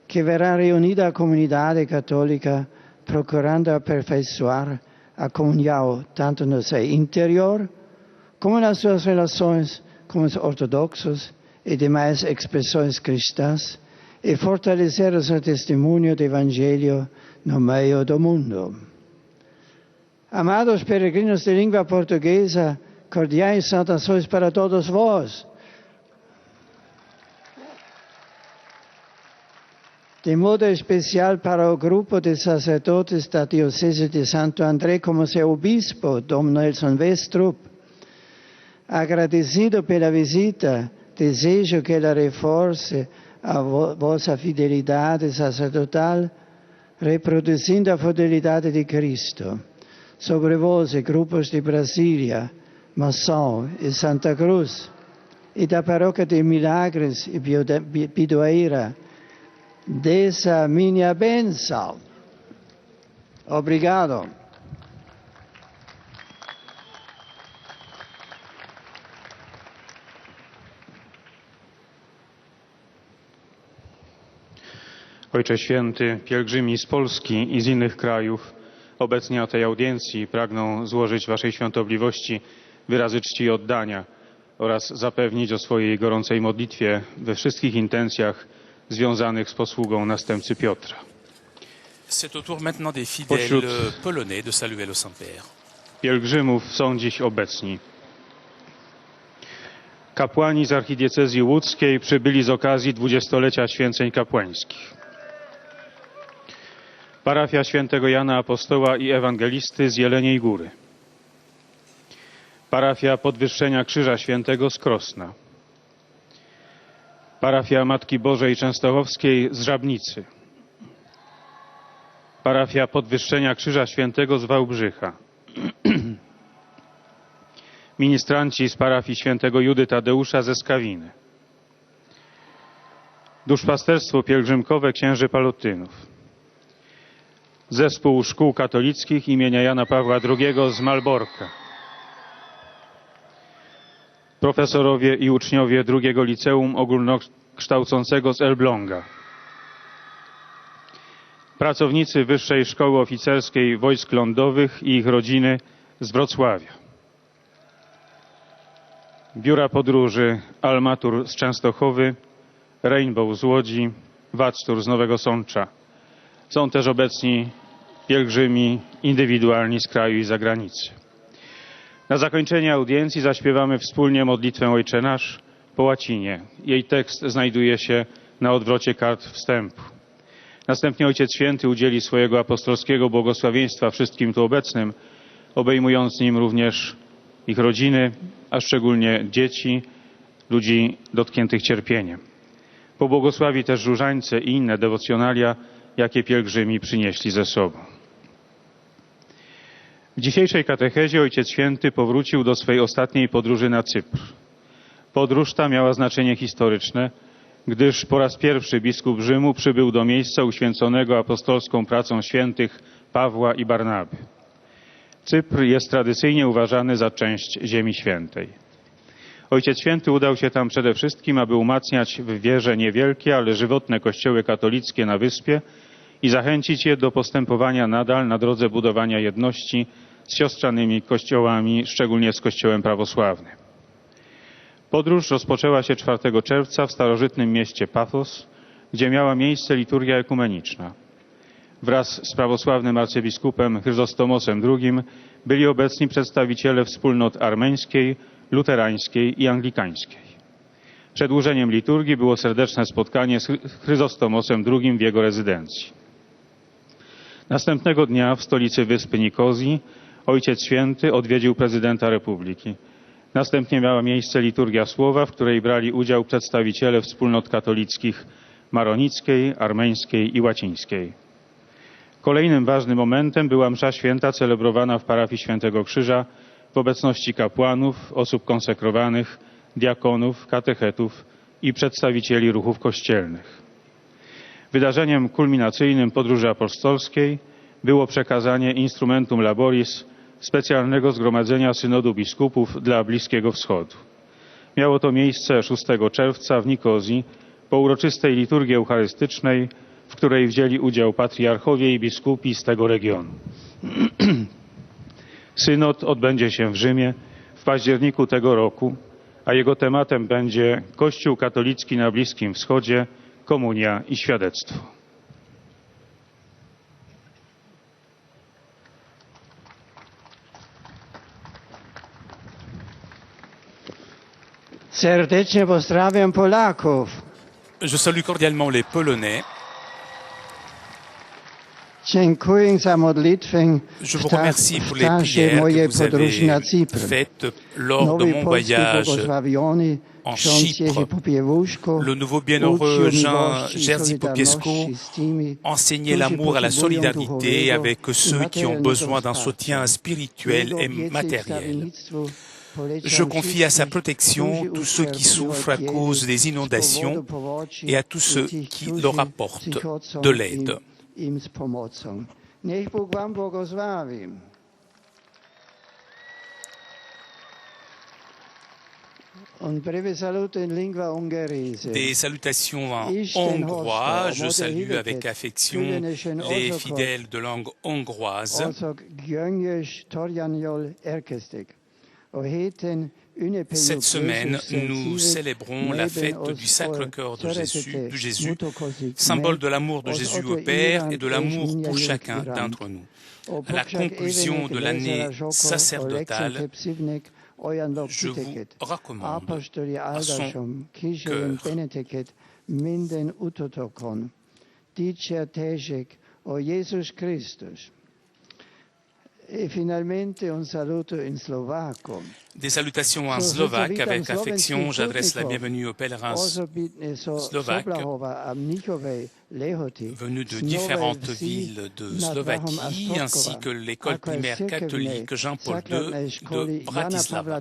que verá reunida a comunidade católica procurando aperfeiçoar a comunhão tanto no seu interior como nas suas relações com os ortodoxos e demais expressões cristãs e fortalecer o seu testemunho do Evangelho no meio do mundo. Amados peregrinos de língua portuguesa, cordiais saudações para todos vós. De modo especial para o grupo de sacerdotes da Diocese de Santo André, como seu bispo, Dom Nelson Westrup. Agradecido pela visita, desejo que ela reforce a vossa fidelidade sacerdotal, reproduzindo a fidelidade de Cristo. Sobre vós e grupos de Brasília, Mação e Santa Cruz, e da Paróquia de Milagres e Bidoeira, dessa minha bênção. Obrigado. Ojcze Święty, pielgrzymi z Polski i z innych krajów obecnie na tej audiencji pragną złożyć Waszej Świątobliwości wyrazy czci i oddania oraz zapewnić o swojej gorącej modlitwie we wszystkich intencjach związanych z posługą następcy Piotra. C'est au tour maintenant des fidèles polonais de saluer le Saint-Père. Pielgrzymów są dziś obecni. Kapłani z archidiecezji łódzkiej przybyli z okazji 20-lecia święceń kapłańskich. Parafia świętego Jana Apostoła i Ewangelisty z Jeleniej Góry. Parafia Podwyższenia Krzyża Świętego z Krosna. Parafia Matki Bożej Częstochowskiej z Żabnicy. Parafia Podwyższenia Krzyża Świętego z Wałbrzycha. Ministranci z parafii świętego Judy Tadeusza ze Skawiny. Duszpasterstwo pielgrzymkowe księży Palotynów. Zespół Szkół Katolickich imienia Jana Pawła II z Malborka. Profesorowie i uczniowie drugiego liceum ogólnokształcącego z Elbląga. Pracownicy Wyższej Szkoły Oficerskiej Wojsk Lądowych i ich rodziny z Wrocławia. Biura Podróży Almatur z Częstochowy, Rainbow z Łodzi, Wactur z Nowego Sącza. Są też obecni pielgrzymi indywidualni z kraju i zagranicy. Na zakończenie audiencji zaśpiewamy wspólnie modlitwę Ojcze Nasz po łacinie. Jej tekst znajduje się na odwrocie kart wstępu. Następnie Ojciec Święty udzieli swojego apostolskiego błogosławieństwa wszystkim tu obecnym, obejmując nim również ich rodziny, a szczególnie dzieci, ludzi dotkniętych cierpieniem. Pobłogosławi też różańce i inne dewocjonalia, jakie pielgrzymi przynieśli ze sobą. W dzisiejszej katechezie Ojciec Święty powrócił do swej ostatniej podróży na Cypr. Podróż ta miała znaczenie historyczne, gdyż po raz pierwszy biskup Rzymu przybył do miejsca uświęconego apostolską pracą świętych Pawła i Barnaby. Cypr jest tradycyjnie uważany za część Ziemi Świętej. Ojciec Święty udał się tam przede wszystkim, aby umacniać w wierze niewielkie, ale żywotne kościoły katolickie na wyspie i zachęcić je do postępowania nadal na drodze budowania jedności z siostrzanymi kościołami, szczególnie z Kościołem prawosławnym. Podróż rozpoczęła się 4 czerwca w starożytnym mieście Paphos, gdzie miała miejsce liturgia ekumeniczna. Wraz z prawosławnym arcybiskupem Chryzostomosem II byli obecni przedstawiciele wspólnot armeńskiej, luterańskiej i anglikańskiej. Przedłużeniem liturgii było serdeczne spotkanie z Chryzostomosem II w jego rezydencji. Następnego dnia w stolicy wyspy Nikozji Ojciec Święty odwiedził prezydenta Republiki. Następnie miała miejsce liturgia słowa, w której brali udział przedstawiciele wspólnot katolickich maronickiej, armeńskiej i łacińskiej. Kolejnym ważnym momentem była msza święta celebrowana w parafii Świętego Krzyża w obecności kapłanów, osób konsekrowanych, diakonów, katechetów i przedstawicieli ruchów kościelnych. Wydarzeniem kulminacyjnym podróży apostolskiej było przekazanie Instrumentum Laboris specjalnego zgromadzenia synodu biskupów dla Bliskiego Wschodu. Miało to miejsce 6 czerwca w Nikozji po uroczystej liturgii eucharystycznej, w której wzięli udział patriarchowie i biskupi z tego regionu. Synod odbędzie się w Rzymie w październiku tego roku, a jego tematem będzie Kościół katolicki na Bliskim Wschodzie, komunia i świadectwo. Serdecznie pozdrawiam Polaków. Je salue cordialement les Polonais. Dziękuję za modlitwę Je vous remercie pour les prières mojej que vous podróży na avez Cypr. faites lors de Nowy mon polski voyage błogosławiony en ksiądz Jerzy Chypre. Popiełuszko Le nouveau bienheureux uczył Jean miłości i Jerzy Popiesko solidarności z tymi, enseignait którzy l'amour et la potrzebują solidarité duchowego avec i ceux qui ont materialnego besoin d'un wsparcia. soutien spirituel Jego et opiece i matériel. wstawiennictwu polecam Je confie à sa wszystkich, protection którzy tous ceux qui souffrent à ucierpieli cause des z inondations powodu powodzi et à tous i ceux tych, qui którzy leur apportent przychodzą de l'aide. im z pomocą. Niech Bóg wam błogosławi. Un breve saluto in lingua ungherese. Des salutations en hongrois. Je salue avec affection les fidèles de langue hongroise. Cette semaine, nous célébrons la fête du Sacre-Cœur de Jésus, symbole de l'amour de Jésus au Père et de l'amour pour chacun d'entre nous. À la conclusion de l'année sacerdotale, je vous recommande à son cœur E finalmente un saluto in slovacco. Des salutations en slovaque. Avec affection, j'adresse la bienvenue aux pèlerins slovaques venus de différentes villes de Slovaquie, ainsi que l'école primaire catholique Jean-Paul II de Bratislava.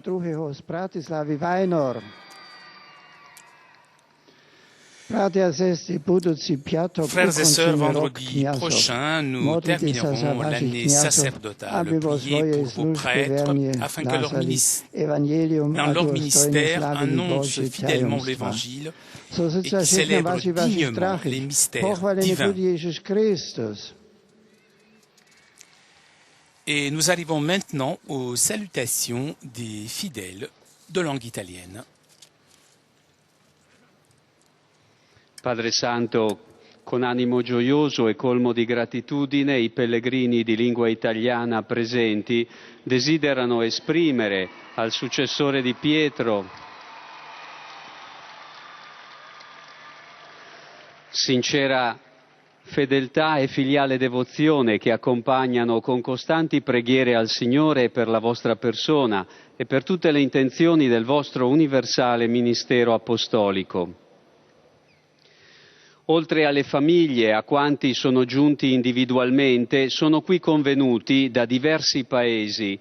Frères et sœurs, vendredi prochain, nous terminerons l'année sacerdotale. Priez pour vos prêtres afin que dans leur ministère annoncent fidèlement l'Évangile et qu'ils célèbrent dignement les mystères divins. Et nous arrivons maintenant aux salutations des fidèles de langue italienne. Padre Santo, con animo gioioso e colmo di gratitudine, i pellegrini di lingua italiana presenti desiderano esprimere al successore di Pietro sincera fedeltà e filiale devozione che accompagnano con costanti preghiere al Signore per la vostra persona e per tutte le intenzioni del vostro universale ministero apostolico. Oltre alle famiglie e a quanti sono giunti individualmente, sono qui convenuti da diversi paesi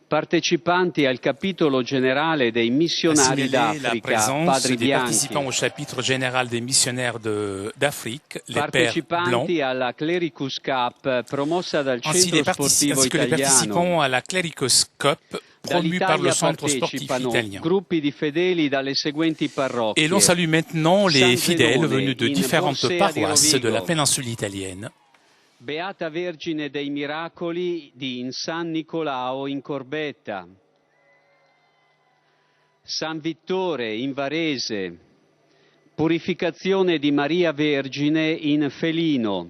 partecipanti al capitolo generale dei missionari d'Africa, Padri Bianchi, participants au chapitre général des missionnaires d'Afrique, les pères partecipanti blancs, alla Clericus Cup promossa dal ainsi Centro Sportivo que les participants Italiano. à la Clericus Cup promu par le centre sportif Partecipano italien. gruppi di fedeli dalle seguenti parrocchie. Et l'on salue maintenant les San fidèles Zenone, venus de in différentes Borsea di paroisses de la Rovigo. péninsule italienne. Beata Vergine dei Miracoli di San Nicolao in Corbetta, San Vittore in Varese, Purificazione di Maria Vergine in Felino,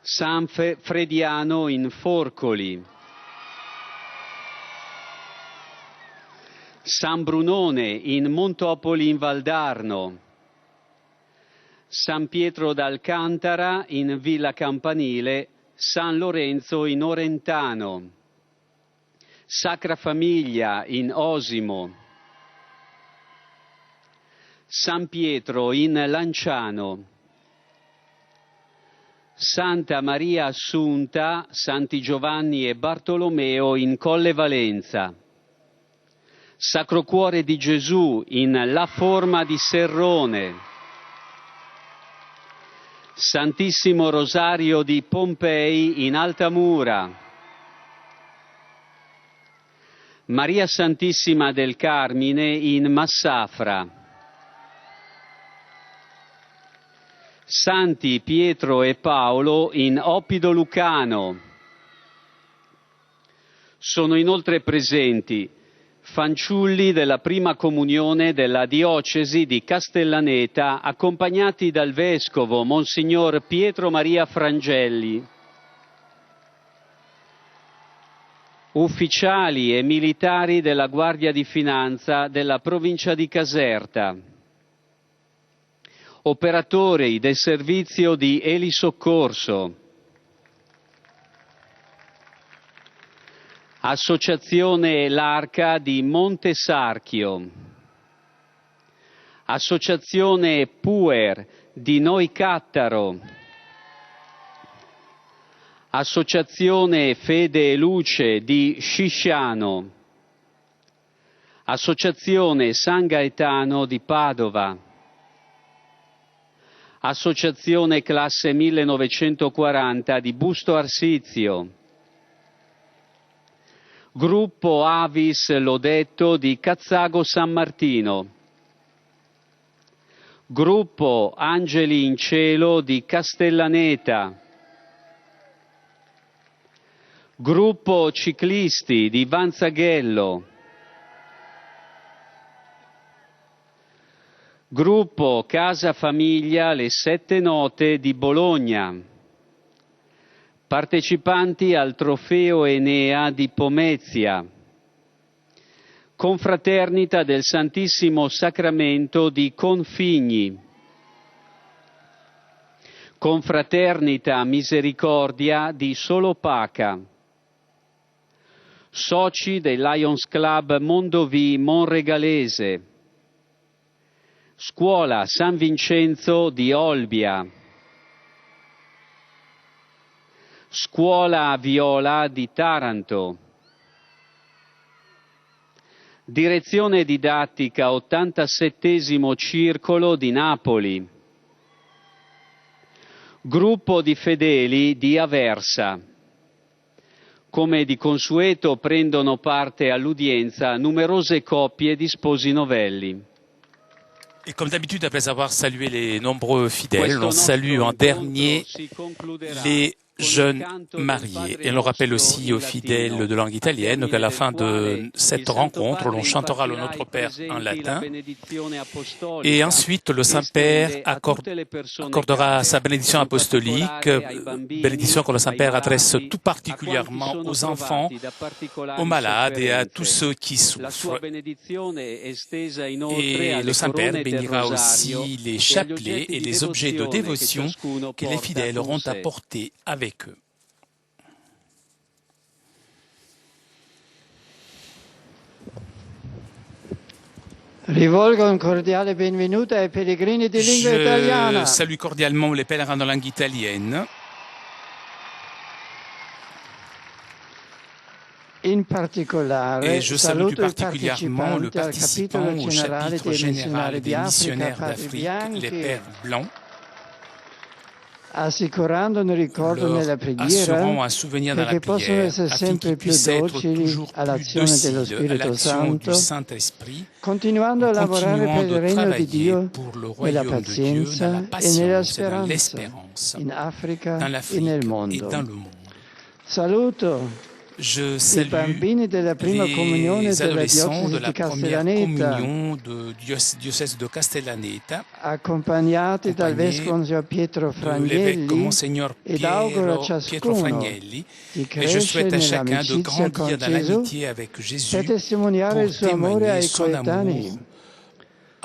San Frediano in Forcoli, San Brunone in Montopoli in Valdarno, San Pietro d'Alcantara in Villa Campanile, San Lorenzo in Orentano, Sacra Famiglia in Osimo, San Pietro in Lanciano, Santa Maria Assunta, Santi Giovanni e Bartolomeo in Colle Valenza, Sacro Cuore di Gesù in La Forma di Serrone, Santissimo Rosario di Pompei in Altamura, Maria Santissima del Carmine in Massafra, Santi Pietro e Paolo in Oppido Lucano. Sono inoltre presenti fanciulli della prima comunione della diocesi di Castellaneta, accompagnati dal vescovo Monsignor Pietro Maria Frangelli. Ufficiali e militari della Guardia di Finanza della provincia di Caserta. Operatori del servizio di elisoccorso. Associazione L'Arca di Montesarchio, Associazione Puer di Noicattaro, Associazione Fede e Luce di Scisciano, Associazione San Gaetano di Padova, Associazione Classe 1940 di Busto Arsizio, Gruppo Avis Lodetto di Cazzago San Martino, Gruppo Angeli in Cielo di Castellaneta, Gruppo Ciclisti di Vanzaghello, Gruppo Casa Famiglia Le Sette Note di Bologna, partecipanti al Trofeo Enea di Pomezia, Confraternita del Santissimo Sacramento di Configni, Confraternita Misericordia di Solopaca, Soci del Lions Club Mondovì Monregalese, Scuola San Vincenzo di Olbia, Scuola Viola di Taranto, Direzione Didattica 87° Circolo di Napoli, Gruppo di Fedeli di Aversa. Come di consueto prendono parte all'udienza numerose coppie di sposi novelli. Et comme d'habitude, après avoir salué les nombreux fidèles, on salue en dernier les jeunes mariés. Et on le rappelle aussi aux fidèles de langue italienne qu'à la fin de cette rencontre, l'on chantera le Notre Père en latin. Et ensuite, le Saint-Père accordera sa bénédiction apostolique, bénédiction que le Saint-Père adresse tout particulièrement aux enfants, aux malades et à tous ceux qui souffrent. Et le Saint-Père bénira aussi les chapelets et les objets de dévotion que les fidèles auront apportés avec eux. Rivolgo un cordiale benvenuto ai pellegrini di lingua italiana. Je salue cordialement les pèlerins de langue italienne. In particolare, et je salue plus saluto i particulièrement le partecipanti al participant capitolo au generale chapitre dei général missionari des di Africa, missionnaires Padri d'Afrique, Bianchi, les Pères Blancs, assicurando un ricordo leur nella preghiera assurant un souvenir dans la perché possono prière, essere afin qu'ils sempre più puissent être docili toujours plus all'azione dello dociles à Spirito l'action du Santo, Saint-Esprit, continuando a en lavorare continuant per il de regno di travailler Dio pour le nella royaume de Dieu, dans la pazienza e nella patience et dans speranza l'espérance, in dans Africa e l'Afrique nel et mondo. dans le monde. Saluto Je i salue bambini della prima comunione les della adolescents diocesi de di la première Castellaneta, communion du diocèse de Castellaneta, accompagnati dal accompagnés vescovo Pietro de l'évêque Fragnelli, Monseigneur ed auguro a Pietro ciascuno Fragnelli, di et je souhaite crescere à chacun de nell'amicizia grandir con dans Gesù l'amitié avec Jésus per testimoniare pour il suo amore témoigner ai son amour coetanei.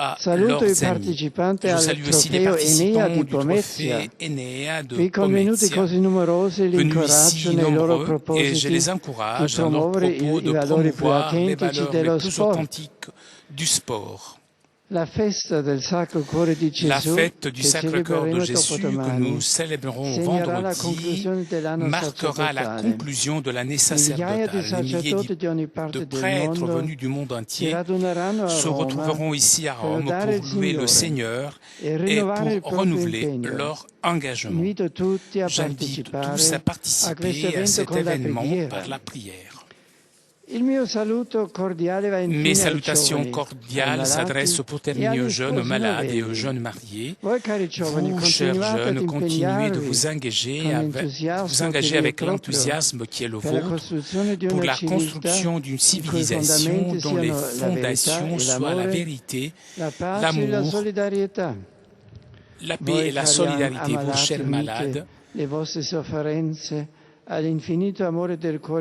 à Saluto i leurs amis. partecipanti Je al salue aussi les trofeo Enea participants di du Pomezia. trophée Enea de Qui convenuti Pomezia, così numerosi li venus incoraggio ici nei loro nombreux, et je propositi les di encourage dans leur promuovere propos i de valori più promouvoir les autentici valeurs les dello plus sport. authentiques du sport. La fête du Sacre-Cœur de Jésus que nous célébrerons vendredi marquera la conclusion de l'année sacerdotale. Des milliers de prêtres venus du monde entier se retrouveront ici à Rome pour louer le Seigneur et pour renouveler leur engagement. J'invite tous à participer à cet événement par la prière. Mes salutations cordiales s'adressent pour terminer aux jeunes malades et aux jeunes mariés. Vous, chers jeunes, continuez de vous engager avec l'enthousiasme qui est le vôtre pour la construction d'une civilisation dont les fondations soient la vérité, l'amour, la paix et la solidarité. Vous, chers malades,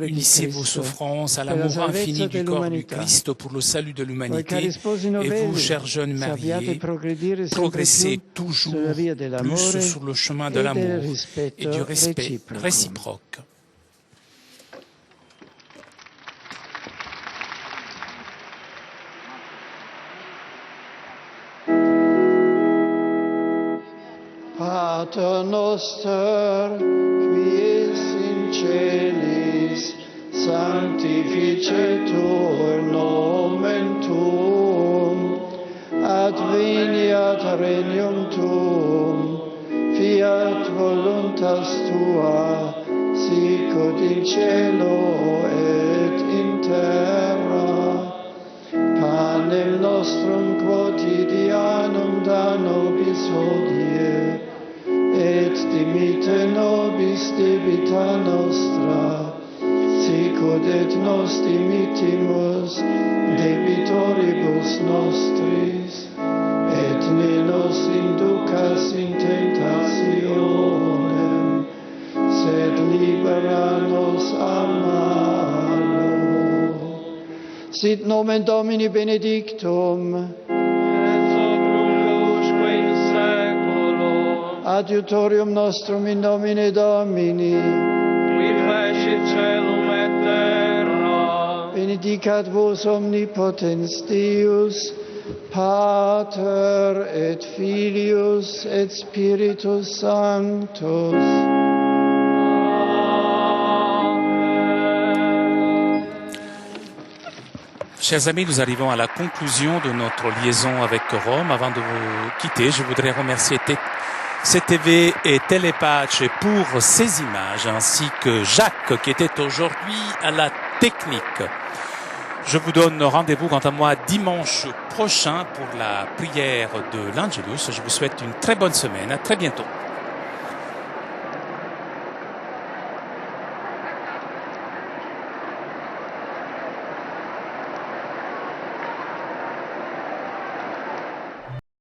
unissez vos souffrances à l'amour infini du corps du Christ pour le salut de l'humanité. Et vous, chers jeunes mariés, progressez toujours plus sur le chemin de l'amour et du respect réciproque. Pater noster, qui es in celis, sanctificetur nomen tuum, adveniat regnum tuum, fiat voluntas tua, sicut in cielo et in terra. Panem nostrum quotidianum da nobis hodie, et dimitte nobis debita nostra, sicut et nos dimittimus debitoribus nostris, et ne nos inducas in tentationem, sed libera nos a malo. Sit nomen Domini benedictum, adiutorium nostrum in nomine Domini, qui fecit celum et terra, benedicat vos omnipotens Deus, Pater et Filius et Spiritus Sanctus. Chers amis, nous arrivons à la conclusion de notre liaison avec Rome. Avant de vous quitter, je voudrais remercier CTV et Telepace pour ces images, ainsi que Jacques qui était aujourd'hui à la technique. Je vous donne rendez-vous quant à moi dimanche prochain pour la prière de l'Angelus. Je vous souhaite une très bonne semaine. À très bientôt.